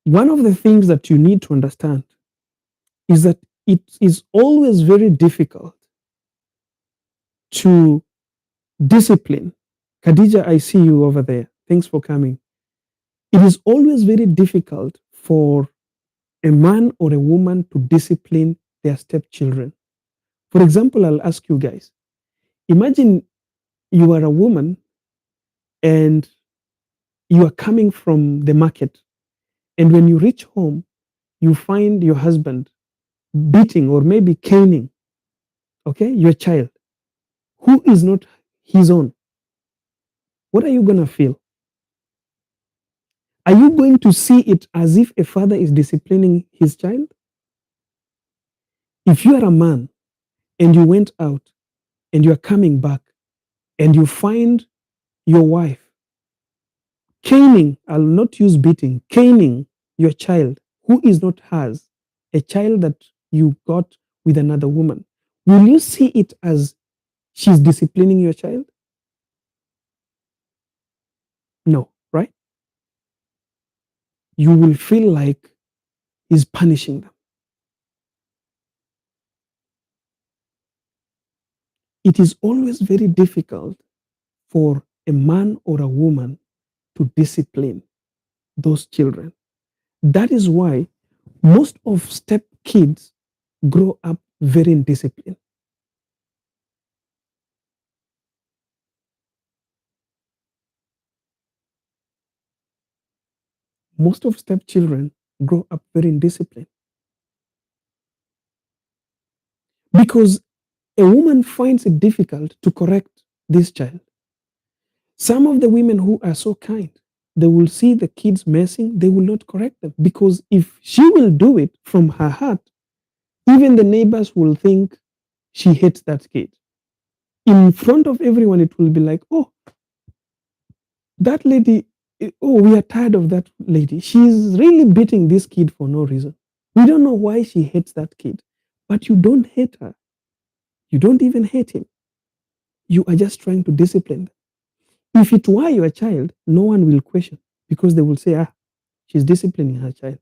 A: One of the things that you need to understand is that it is always very difficult to discipline. Khadija, I see you over there. Thanks for coming. It is always very difficult for a man or a woman to discipline their stepchildren. For example, I'll ask you guys, imagine you are a woman and you are coming from the market, and when you reach home, you find your husband beating or maybe caning, okay, your child who is not his own. What are you going to feel? Are you going to see it as if a father is disciplining his child? If you are a man and you went out and you are coming back and you find your wife caning, I'll not use beating, caning your child who is not hers, a child that you got with another woman, will you see it as she's disciplining your child? No, right? You will feel like he's punishing them. It is always very difficult for a man or a woman to discipline those children. That is why most of step kids grow up very indisciplined. Most of step children grow up very indisciplined because a woman finds it difficult to correct this child. Some of the women who are so kind, they will see the kids messing, they will not correct them because if she will do it from her heart, even the neighbors will think she hates that kid. In front of everyone, it will be like, oh, that lady, oh, we are tired of that lady. She's really beating this kid for no reason. We don't know why she hates that kid, but you don't hate her. You don't even hate him. You are just trying to discipline them. If it were your child, no one will question because they will say, ah, she's disciplining her child.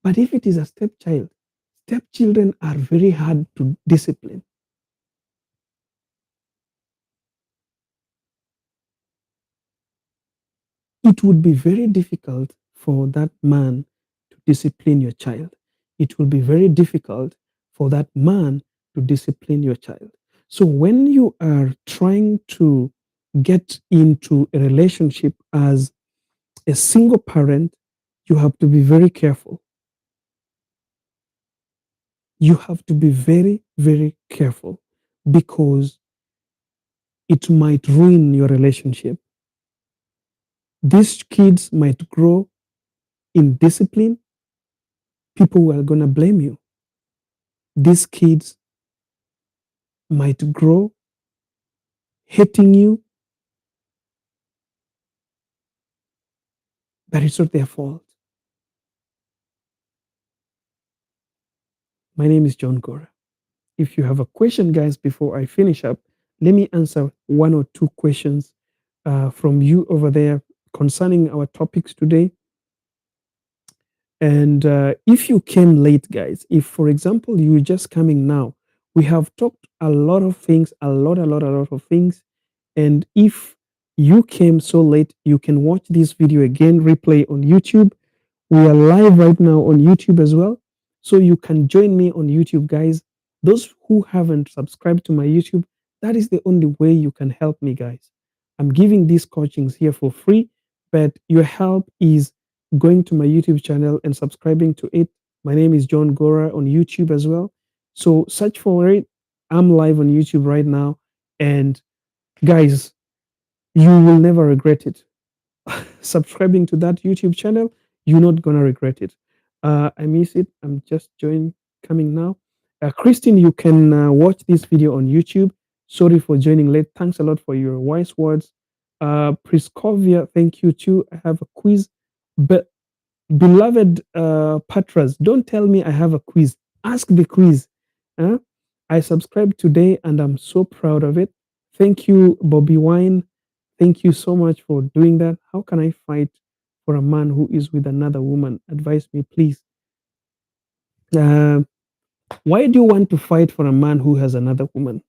A: But if it is a stepchild, stepchildren are very hard to discipline. It would be very difficult for that man to discipline your child. it will be very difficult for that man to discipline your child. So when you are trying to get into a relationship as a single parent, you have to be very careful. You have to be very, very careful because it might ruin your relationship. These kids might grow in discipline. People are going to blame you. These kids might grow hating you, but it's not their fault. My name is Johngora. If you have a question, guys, before I finish up, let me answer one or two questions from you over there concerning our topics today. And if you came late, guys, if, for example, you're just coming now, we have talked a lot of things, a lot of things. And if you came so late, you can watch this video again, replay on YouTube. We are live right now on YouTube as well. So you can join me on YouTube, guys. Those who haven't subscribed to my YouTube, that is the only way you can help me, guys. I'm giving these coachings here for free, but your help is going to my YouTube channel and subscribing to it. My name is Johngora on YouTube as well. So search for it. I'm live on YouTube right now. And guys, you will never regret it. Subscribing to that YouTube channel, you're not gonna regret it. I miss it. I'm just coming now. Christine, you can watch this video on YouTube. Sorry for joining late. Thanks a lot for your wise words. Priscovia, thank you too. I have a quiz. But beloved Patras, don't tell me I have a quiz. Ask the quiz. Huh? I subscribed today and I'm so proud of it. Thank you, Bobby Wine. Thank you so much for doing that. How can I fight for a man who is with another woman? Advise me, please. Uh, why do you want to fight for a man who has another woman?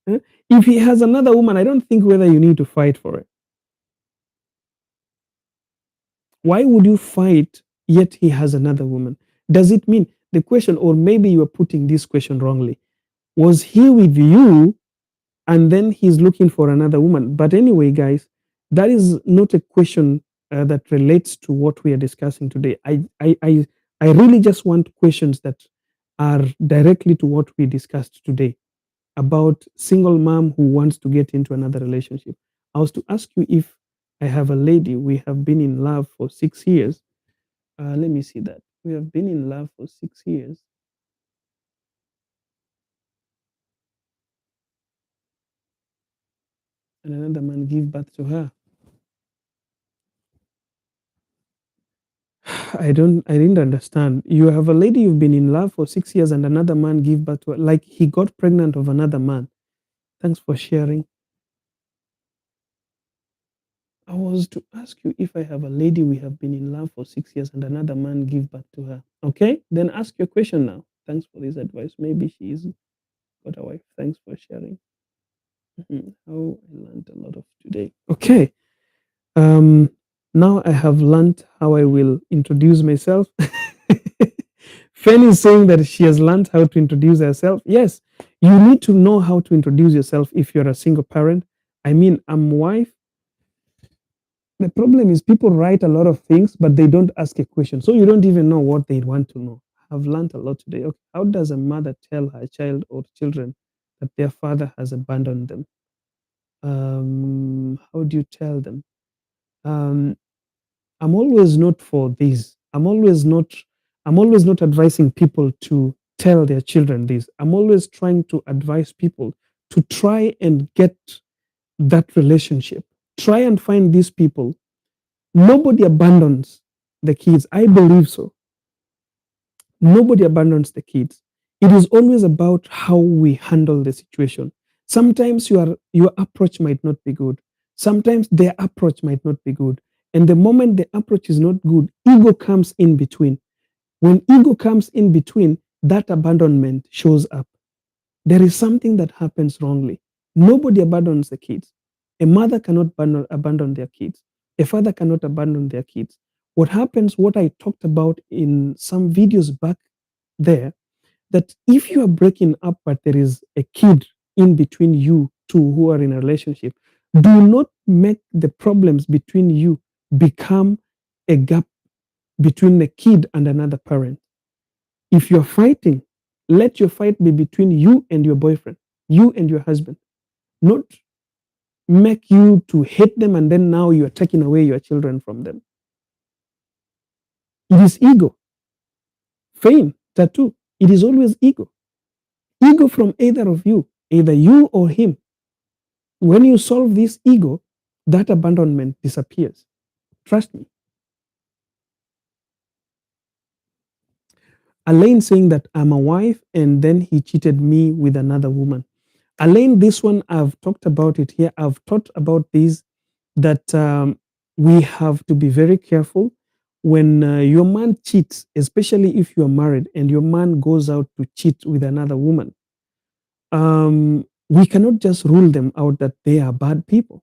A: Huh? If he has another woman, I don't think whether you need to fight for it. Why would you fight yet he has another woman? Does it mean the question, or maybe you are putting this question wrongly? Was he with you and then he's looking for another woman? But anyway, guys, that is not a question that relates to what we are discussing today. I really just want questions that are directly to what we discussed today about single mom who wants to get into another relationship. I was to ask you if I have a lady, we have been in love for 6 years. Let me see that. We have been in love for 6 years. And another man give birth to her. I didn't understand. You have a lady you've been in love for 6 years and another man give birth to her. Like he got pregnant of another man. Thanks for sharing. I was to ask you if I have a lady we have been in love for 6 years and another man give birth to her. Okay, then ask your question now. Thanks for this advice. Maybe she's got a wife. Thanks for sharing. How I learned a lot of today. Okay. Um, now I have learned how I will introduce myself. Fanny is saying that she has learned how to introduce herself. Yes, you need to know how to introduce yourself if you're a single parent. I mean, I'm wife. The problem is people write a lot of things, but they don't ask a question. So you don't even know what they want to know. I've learned a lot today. Okay, how does a mother tell her child or children that their father has abandoned them? How do you tell them? Um, I'm always not for this. I'm always not advising people to tell their children this. I'm always trying to advise people to try and get that relationship. Try and find these people. Nobody abandons the kids. I believe so. Nobody abandons the kids. It is always about how we handle the situation. Sometimes your approach might not be good. Sometimes their approach might not be good. And the moment the approach is not good, ego comes in between. When ego comes in between, that abandonment shows up. There is something that happens wrongly. Nobody abandons the kids. A mother cannot abandon their kids. A father cannot abandon their kids. What happens, what I talked about in some videos back there, that if you are breaking up, but there is a kid in between you two who are in a relationship, do not make the problems between you become a gap between the kid and another parent. If you're fighting, let your fight be between you and your boyfriend, you and your husband, not make you to hate them and then now you are taking away your children from them. It is ego, fame, tattoo. It is always ego. Ego from either of you, either you or him. When you solve this ego, that abandonment disappears. Trust me. Elaine saying that I'm a wife and then he cheated me with another woman. Elaine, this one, I've talked about it here. I've thought about this, that we have to be very careful when your man cheats, especially if you're married and your man goes out to cheat with another woman. We cannot just rule them out that they are bad people.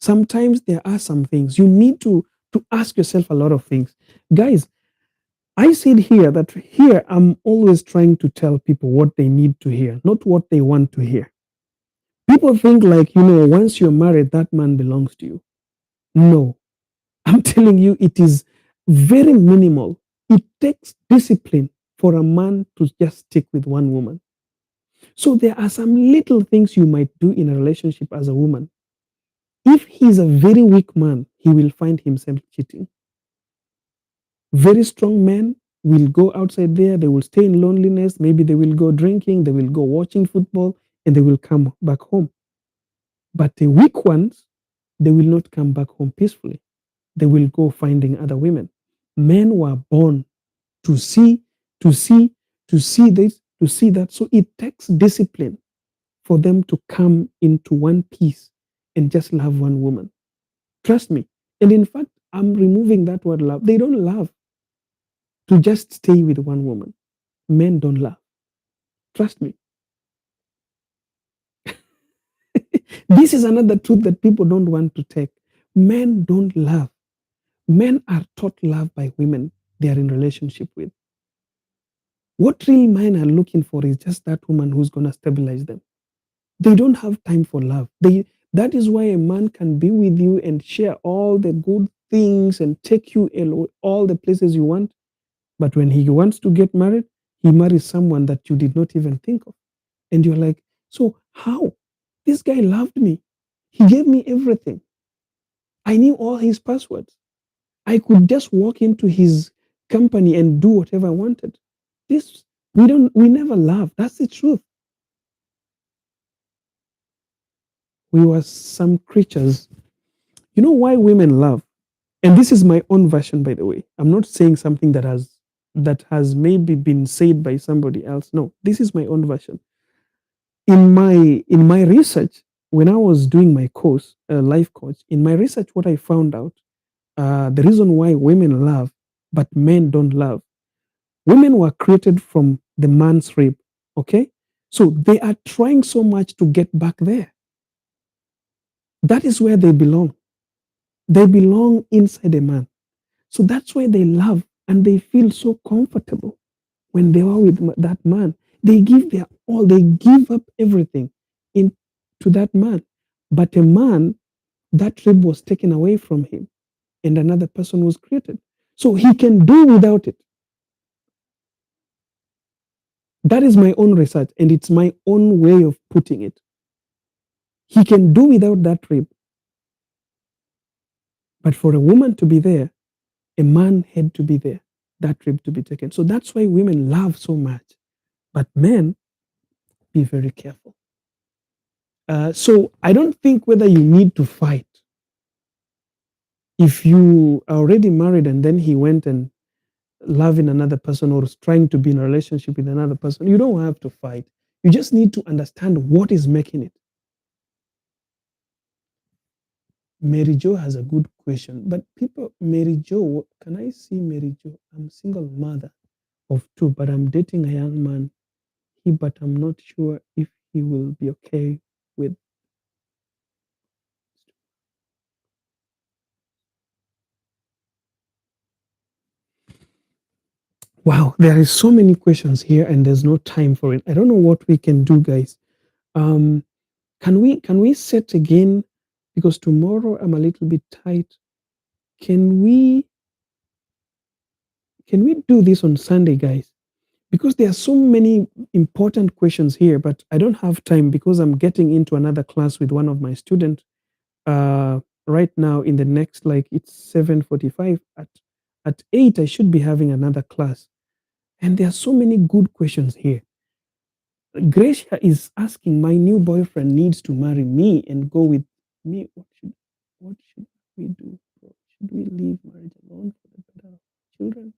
A: Sometimes there are some things you need to ask yourself a lot of things. Guys, I said here that here I'm always trying to tell people what they need to hear, not what they want to hear. People think like, once you're married, that man belongs to you. No, I'm telling you, it is very minimal. It takes discipline for a man to just stick with one woman. So there are some little things you might do in a relationship as a woman. If he's a very weak man, he will find himself cheating. Very strong men will go outside there, they will stay in loneliness, maybe they will go drinking, they will go watching football, and they will come back home. But the weak ones, they will not come back home peacefully. They will go finding other women. Men were born to see, to see, to see this, to see that. So it takes discipline for them to come into one piece and just love one woman. Trust me. And in fact, I'm removing that word love. They don't love to just stay with one woman. Men don't love. Trust me. This is another truth that people don't want to take. Men don't love. Men are taught love by women they are in relationship with. What real men are looking for is just that woman who's going to stabilize them. They don't have time for love. That is why a man can be with you and share all the good things and take you all the places you want. But when he wants to get married, he marries someone that you did not even think of. And you're like, so how? This guy loved me. He gave me everything. I knew all his passwords. I could just walk into his company and do whatever I wanted. This we never love. That's the truth. We were some creatures. You know why women love? And this is my own version, by the way. I'm not saying something that has maybe been said by somebody else. No, this is my own version. In my research, when I was doing my course, life coach, in my research, what I found out, the reason why women love but men don't love. Women were created from the man's rib. Okay, so they are trying so much to get back there. That is where they belong. They belong inside a man. So that's why they love and they feel so comfortable when they are with that man. They give their all, they give up everything into that man. But a man, that rib was taken away from him and another person was created. So he can do without it. That is my own research and it's my own way of putting it. He can do without that rib. But for a woman to be there, a man had to be there, that rib to be taken. So that's why women love so much. But men, be very careful. So I don't think whether you need to fight. If you are already married and then he went and loving another person or is trying to be in a relationship with another person, you don't have to fight. You just need to understand what is making it. Mary Jo has a good question, but people, Mary Jo, can I see Mary Jo? I'm single mother of two, but I'm dating a young man. But I'm not sure if he will be okay with. Wow, there is so many questions here, and there's no time for it. I don't know what we can do, guys. Um, can we set again? Because tomorrow I'm a little bit tight. Can we can we do this on Sunday, guys? Because there are so many important questions here, but I don't have time because I'm getting into another class with one of my students right now. In the next, like, it's 7:45. At 8 I should be having another class, and there are so many good questions here. Gracia is asking, my new boyfriend needs to marry me and go with me. What should we do? Should we leave marriage alone for the better of children?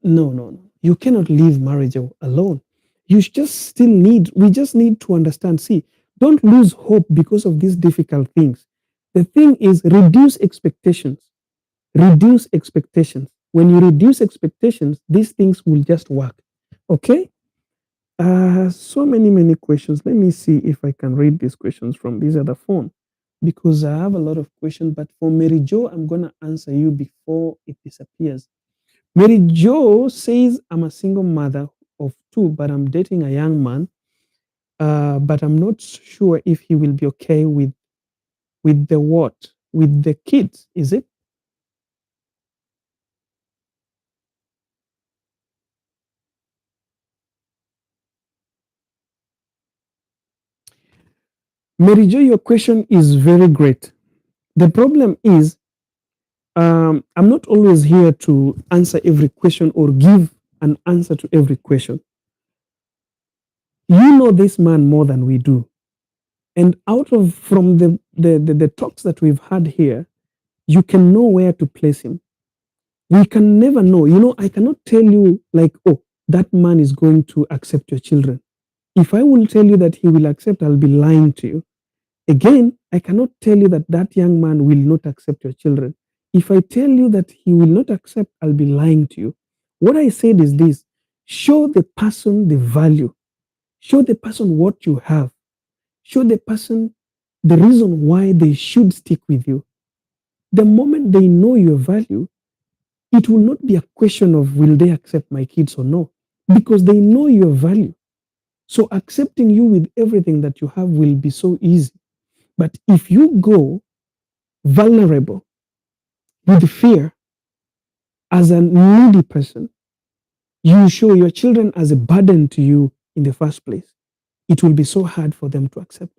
A: No, no, no. You cannot leave marriage alone. We just need to understand. See, don't lose hope because of these difficult things. The thing is, reduce expectations. Reduce expectations. When you reduce expectations, these things will just work. Okay? So many questions. Let me see if I can read these questions from this other phone because I have a lot of questions. But for Mary Jo, I'm gonna answer you before it disappears. Mary Jo says, I'm a single mother of two, but I'm dating a young man. But I'm not sure if he will be okay with the what? With the kids, is it? Mary Jo, your question is very great. The problem is, I'm not always here to answer every question or give an answer to every question. You know this man more than we do. And out of from the talks that we've had here, you can know where to place him. We can never know. I cannot tell you, like, oh, that man is going to accept your children. If I will tell you that he will accept, I'll be lying to you. Again, I cannot tell you that that young man will not accept your children. If I tell you that he will not accept, I'll be lying to you. What I said is this: show the person the value, show the person what you have, show the person the reason why they should stick with you. The moment they know your value, it will not be a question of will they accept my kids or no, because they know your value. So accepting you with everything that you have will be so easy. But if you go vulnerable with fear as a needy person, you show your children as a burden to you in the first place. It will be so hard for them to accept.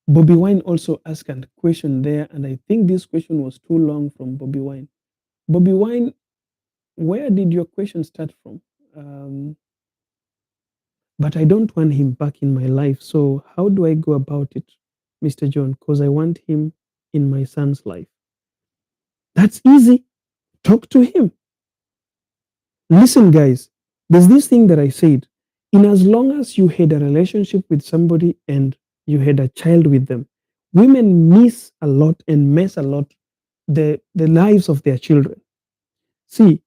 A: Bobby Wine also asked a question there, and I think this question was too long from Bobby Wine. Bobby Wine, where did your question start from? But I don't want him back in my life. So, how do I go about it, Mr. John? Because I want him in my son's life. That's easy. Talk to him. Listen, guys, there's this thing that I said. In as long as you had a relationship with somebody and you had a child with them, women miss a lot and mess a lot the lives of their children. See,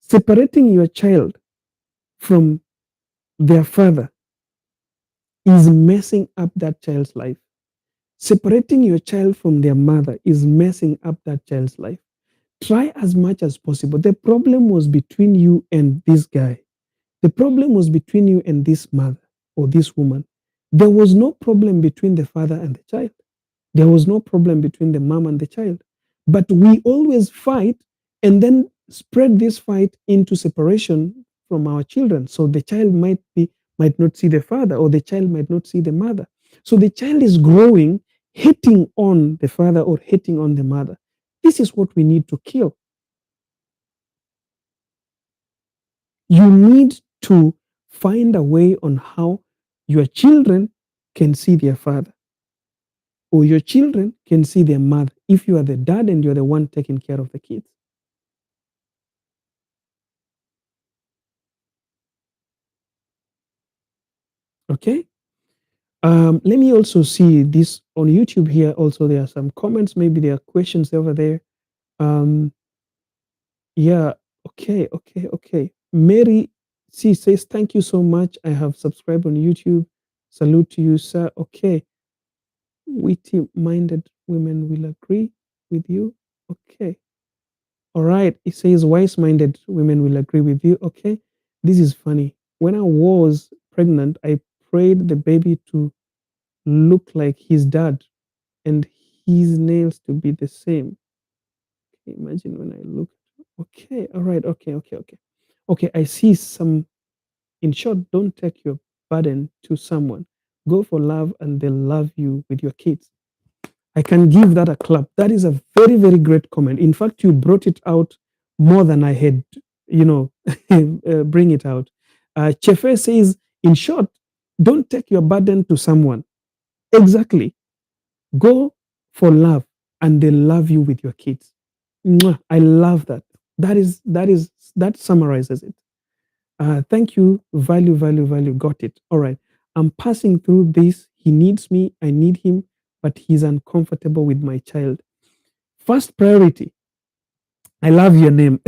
A: separating your child from their father is messing up that child's life. Separating your child from their mother is messing up that child's life. Try as much as possible. The problem was between you and this guy. The problem was between you and this mother or this woman. There was no problem between the father and the child. There was no problem between the mom and the child. But we always fight and then spread this fight into separation from our children. So the child might not see the father, or the child might not see the mother. So the child is growing hating on the father or hating on the mother. This is what we need to kill. You need to find a way on how your children can see their father, or your children can see their mother if you are the dad and you're the one taking care of the kids. Okay? Let me also see this on YouTube here. Also, there are some comments. Maybe there are questions over there. Um, yeah. Okay. Okay. Okay. Mary. She says, thank you so much. I have subscribed on YouTube. Salute to you, sir. Okay. Witty minded women will agree with you. Okay. All right. It says, wise minded women will agree with you. Okay. This is funny. When I was pregnant, I prayed the baby to look like his dad and his nails to be the same. Okay, imagine when I look. Okay. All right. Okay. Okay. Okay. Okay. I see some. In short, don't take your burden to someone. Go for love and they'll love you with your kids. I can give that a clap. That is a very, very great comment. In fact, you brought it out more than I had, you know, bring it out. Chefe says, in short, don't take your burden to someone. Exactly. Go for love and they'll love you with your kids. Mwah. I love that. That summarizes it. Thank you. Value, value, value. Got it. All right. I'm passing through this. He needs me. I need him, but he's uncomfortable with my child. First priority. I love your name.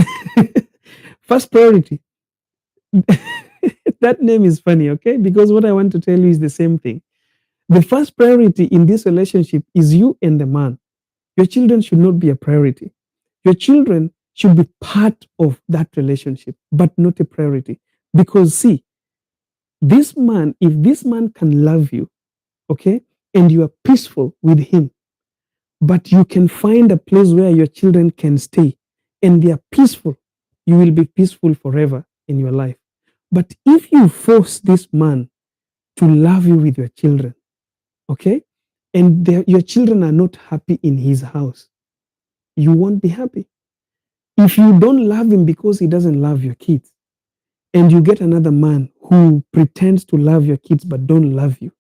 A: First priority. That name is funny, okay? Because what I want to tell you is the same thing. The first priority in this relationship is you and the man. Your children should not be a priority. Your children should be part of that relationship, but not a priority. Because, see, this man, if this man can love you, okay, and you are peaceful with him, but you can find a place where your children can stay and they are peaceful, you will be peaceful forever in your life. But if you force this man to love you with your children, okay, and your children are not happy in his house, you won't be happy. If you don't love him because he doesn't love your kids, and you get another man who pretends to love your kids but don't love you,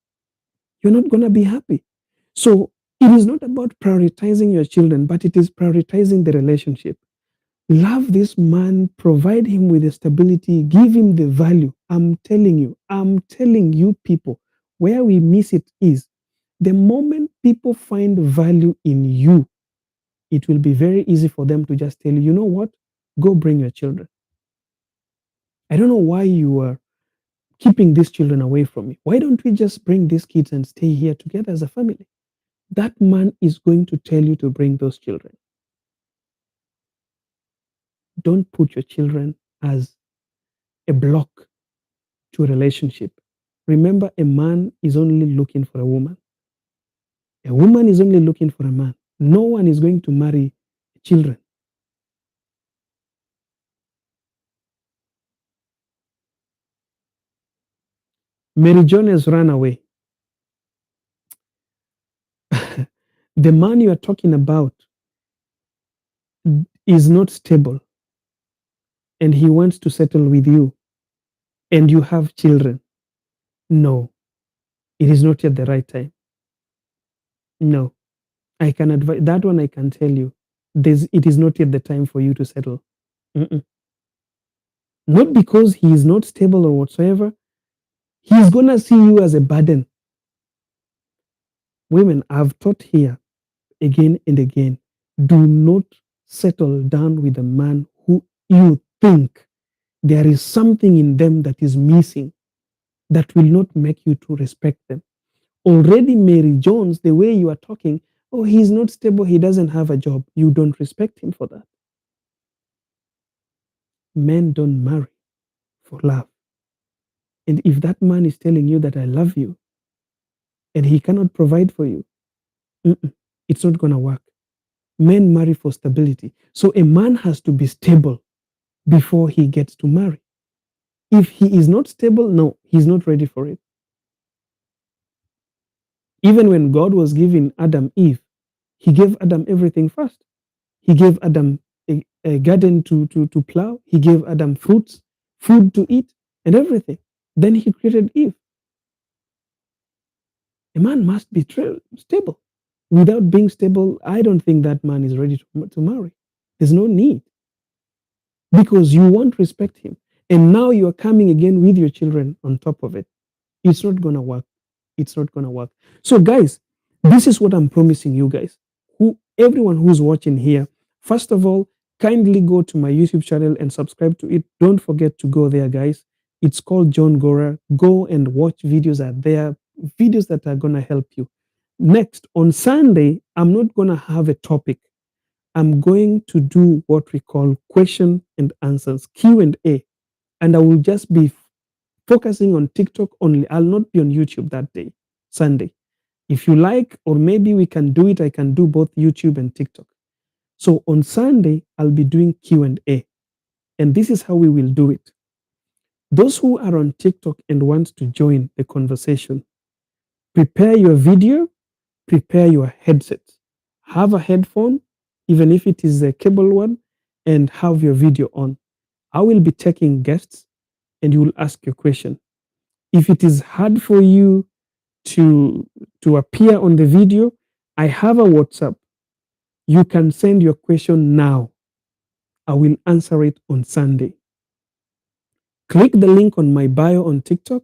A: you're not going to be happy. So it is not about prioritizing your children, but it is prioritizing the relationship. Love this man, provide him with the stability, give him the value. I'm telling you people, where we miss it is the moment people find value in you, it will be very easy for them to just tell you, you know what? Go bring your children. I don't know why you are keeping these children away from me. Why don't we just bring these kids and stay here together as a family? That man is going to tell you to bring those children. Don't put your children as a block to a relationship. Remember, a man is only looking for a woman. A woman is only looking for a man. No one is going to marry children. Mary John has run away. The man you are talking about is not stable and he wants to settle with you and you have children. No, it is not yet the right time. No, I can advise that one. I can tell you, it is not yet the time for you to settle. Mm-mm. Not because he is not stable or whatsoever. He's gonna see you as a burden. Women, I've taught here again and again, do not settle down with a man who you think there is something in them that is missing that will not make you to respect them. Already, Mary Jones, the way you are talking, oh, he's not stable, he doesn't have a job. You don't respect him for that. Men don't marry for love. And if that man is telling you that I love you and he cannot provide for you, it's not going to work. Men marry for stability. So a man has to be stable before he gets to marry. If he is not stable, no, he's not ready for it. Even when God was giving Adam Eve, he gave Adam everything first. He gave Adam a garden to plow. He gave Adam fruits, food to eat, and everything. Then he created Eve. A man must be stable. Without being stable, I don't think that man is ready to marry. There's no need because you won't respect him. And now you are coming again with your children on top of it. It's not going to work. It's not going to work. So, guys, this is what I'm promising you guys. Everyone who's watching here, first of all, kindly go to my YouTube channel and subscribe to it. Don't forget to go there, guys. It's called Johngora. Go and watch videos out there, videos that are going to help you. Next, on Sunday, I'm not going to have a topic. I'm going to do what we call question and answers, Q&A. And I will just be focusing on TikTok only. I'll not be on YouTube that day, Sunday. If you like, or maybe we can do it, I can do both YouTube and TikTok. So on Sunday, I'll be doing Q&A. And this is how we will do it. Those who are on TikTok and want to join the conversation, prepare your video, prepare your headset. Have a headphone, even if it is a cable one, and have your video on. I will be taking guests and you will ask your question. If it is hard for you to appear on the video, I have a WhatsApp. You can send your question now. I will answer it on Sunday. Click the link on my bio on TikTok.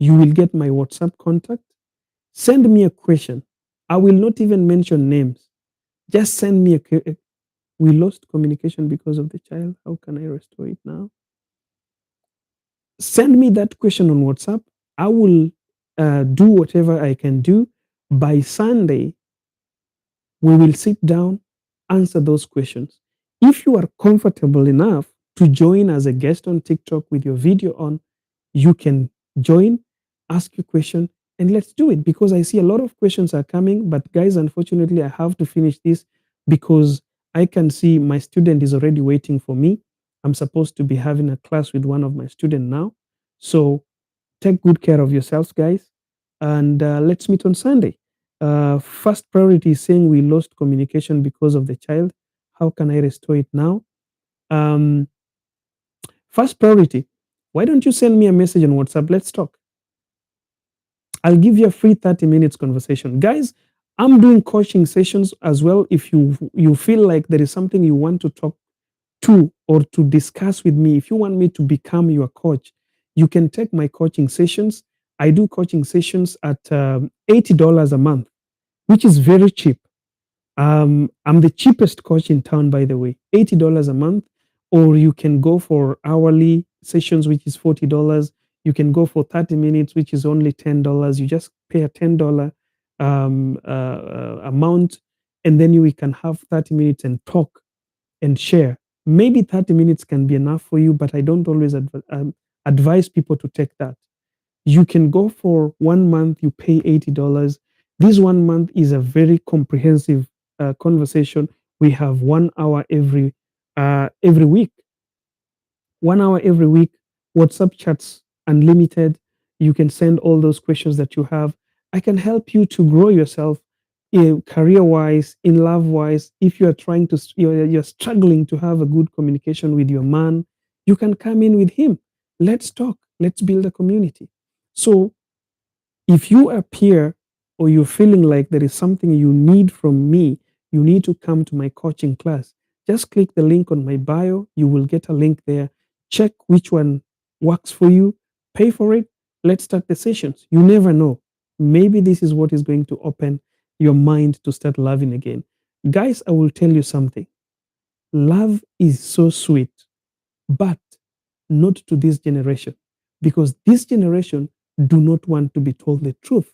A: You will get my WhatsApp contact. Send me a question. I will not even mention names. Just send me a. We lost communication because of the child. How can I restore it now? Send me that question on WhatsApp. I will do whatever I can do. By Sunday, we will sit down, answer those questions. If you are comfortable enough to join as a guest on TikTok with your video on, you can join, ask your question, and let's do it, because I see a lot of questions are coming. But guys, unfortunately, I have to finish this because I can see my student is already waiting for me. I'm supposed to be having a class with one of my students now. So take good care of yourselves, guys, and let's meet on Sunday. First priority is saying we lost communication because of the child. How can I restore it now? Um, First priority, why don't you send me a message on WhatsApp? Let's talk. I'll give you a free 30 minutes conversation. Guys, I'm doing coaching sessions as well. If you feel like there is something you want to talk to or to discuss with me, if you want me to become your coach, you can take my coaching sessions. I do coaching sessions at $80 a month, which is very cheap. I'm the cheapest coach in town, by the way, $80 a month. Or you can go for hourly sessions, which is $40. You can go for 30 minutes, which is only $10. You just pay a $10 amount, and then we can have 30 minutes and talk and share. Maybe 30 minutes can be enough for you, but I don't always advise people to take that. You can go for 1 month, you pay $80. This 1 month is a very comprehensive conversation. We have 1 hour every week. 1 hour every week, WhatsApp chats unlimited. You can send all those questions that you have. I can help you to grow yourself career wise, in love wise. If you are trying to, you're struggling to have a good communication with your man, you can come in with him. Let's talk. Let's build a community. So if you appear or you're feeling like there is something you need from me, you need to come to my coaching class. Just click the link on my bio. You will get a link there. Check which one works for you. Pay for it. Let's start the sessions. You never know. Maybe this is what is going to open your mind to start loving again. Guys, I will tell you something. Love is so sweet, but not to this generation, because this generation do not want to be told the truth.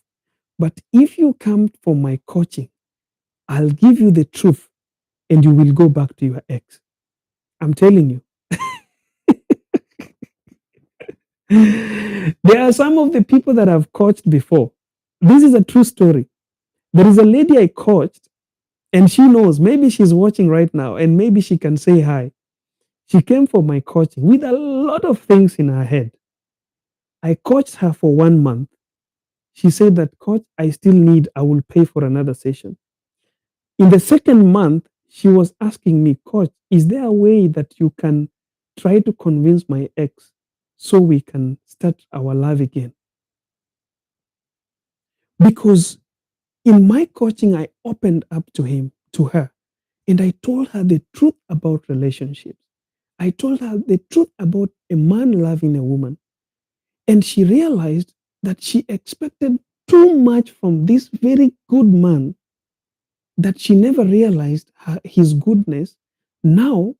A: But if you come for my coaching, I'll give you the truth and you will go back to your ex. I'm telling you. There are some of the people that I've coached before. This is a true story. There is a lady I coached, and she knows, maybe she's watching right now, and maybe she can say hi. She came for my coaching with a lot of things in her head. I coached her for 1 month. She said that, coach, I will pay for another session. In the second month, she was asking me, coach, is there a way that you can try to convince my ex so we can start our love again? Because in my coaching, I opened up to her, and I told her the truth about relationships. I told her the truth about a man loving a woman. And she realized that she expected too much from this very good man, that she never realized his goodness. Now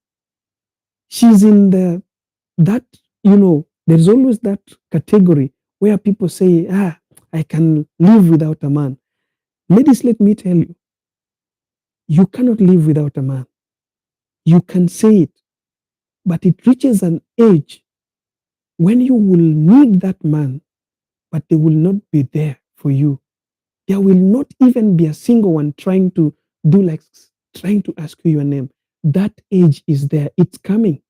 A: she's in that, There's always that category where people say, I can live without a man. Ladies, let me tell you, you cannot live without a man. You can say it, but it reaches an age when you will need that man, but they will not be there for you. There will not even be a single one trying to do like trying to ask you your name. That age is there. It's coming.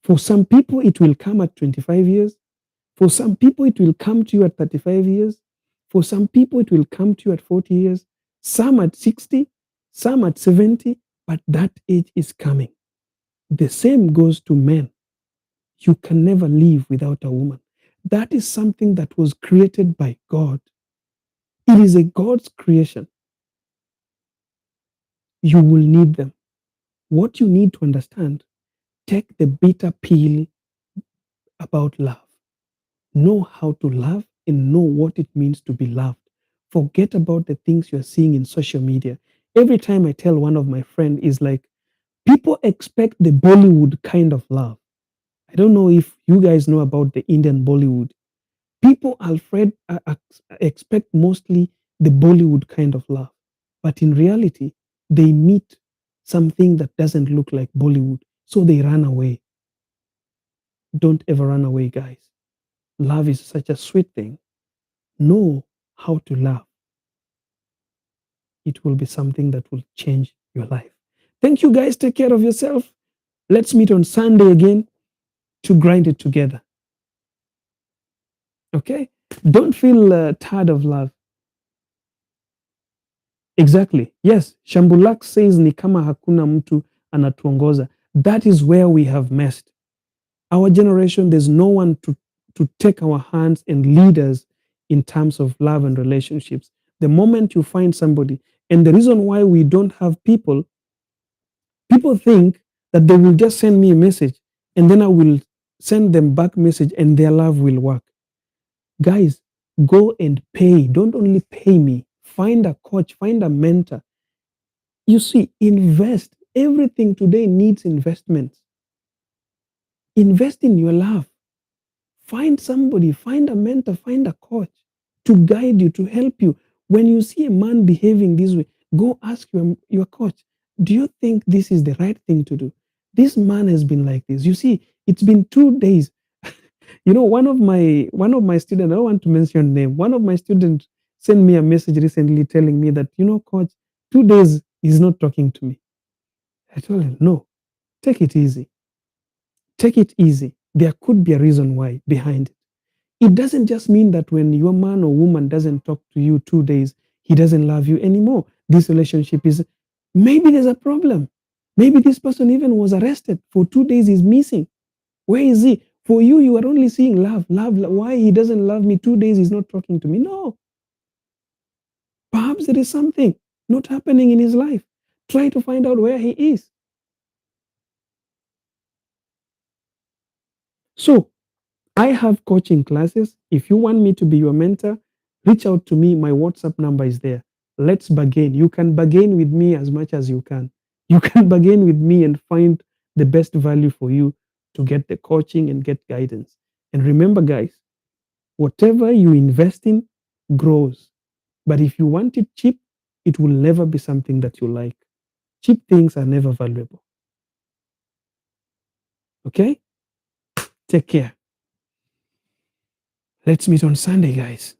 A: For some people, it will come at 25 years. For some people, it will come to you at 35 years. For some people, it will come to you at 40 years. Some at 60, some at 70, but that age is coming. The same goes to men. You can never live without a woman. That is something that was created by God. It is a God's creation. You will need them. What you need to understand, take the bitter pill about love. Know how to love and know what it means to be loved. Forget about the things you're seeing in social media. Every time I tell one of my friends is like, people expect the Bollywood kind of love. I don't know if you guys know about the Indian Bollywood. People, Alfred, expect mostly the Bollywood kind of love. But in reality, they meet something that doesn't look like Bollywood. So they run away. Don't ever run away, guys. Love is such a sweet thing. Know how to love. It will be something that will change your life. Thank you, guys. Take care of yourself. Let's meet on Sunday again to grind it together. Okay? Don't feel tired of love. Exactly. Yes, Shambulak says ni kama hakuna mtu anatuongoza. That is where we have messed. Our generation, there's no one to take our hands and lead us in terms of love and relationships. The moment you find somebody, and the reason why we don't have people, people think that they will just send me a message and then I will send them back message and their love will work. Guys, go and pay. Don't only pay me. Find a coach, find a mentor. You see, invest. Everything today needs investments. Invest in your love. Find somebody, find a mentor, find a coach to guide you, to help you. When you see a man behaving this way, go ask your coach, do you think this is the right thing to do? This man has been like this. You see, it's been 2 days. You know, one of my students, I don't want to mention name, one of my students sent me a message recently telling me that, coach, 2 days he's not talking to me. I told him, no, take it easy. Take it easy. There could be a reason why behind it. It doesn't just mean that when your man or woman doesn't talk to you 2 days, he doesn't love you anymore. This relationship is, maybe there's a problem. Maybe this person even was arrested for 2 days, he's missing. Where is he? For you, you are only seeing love, love. Why he doesn't love me 2 days, he's not talking to me. No, perhaps there is something not happening in his life. Try to find out where he is. So I have coaching classes. If you want me to be your mentor, reach out to me. My WhatsApp number is there. Let's bargain. You can bargain with me as much as you can. You can bargain with me and find the best value for you to get the coaching and get guidance. And remember, guys, whatever you invest in grows. But if you want it cheap, it will never be something that you like. Cheap things are never valuable. Okay? Take care. Let's meet on Sunday, guys.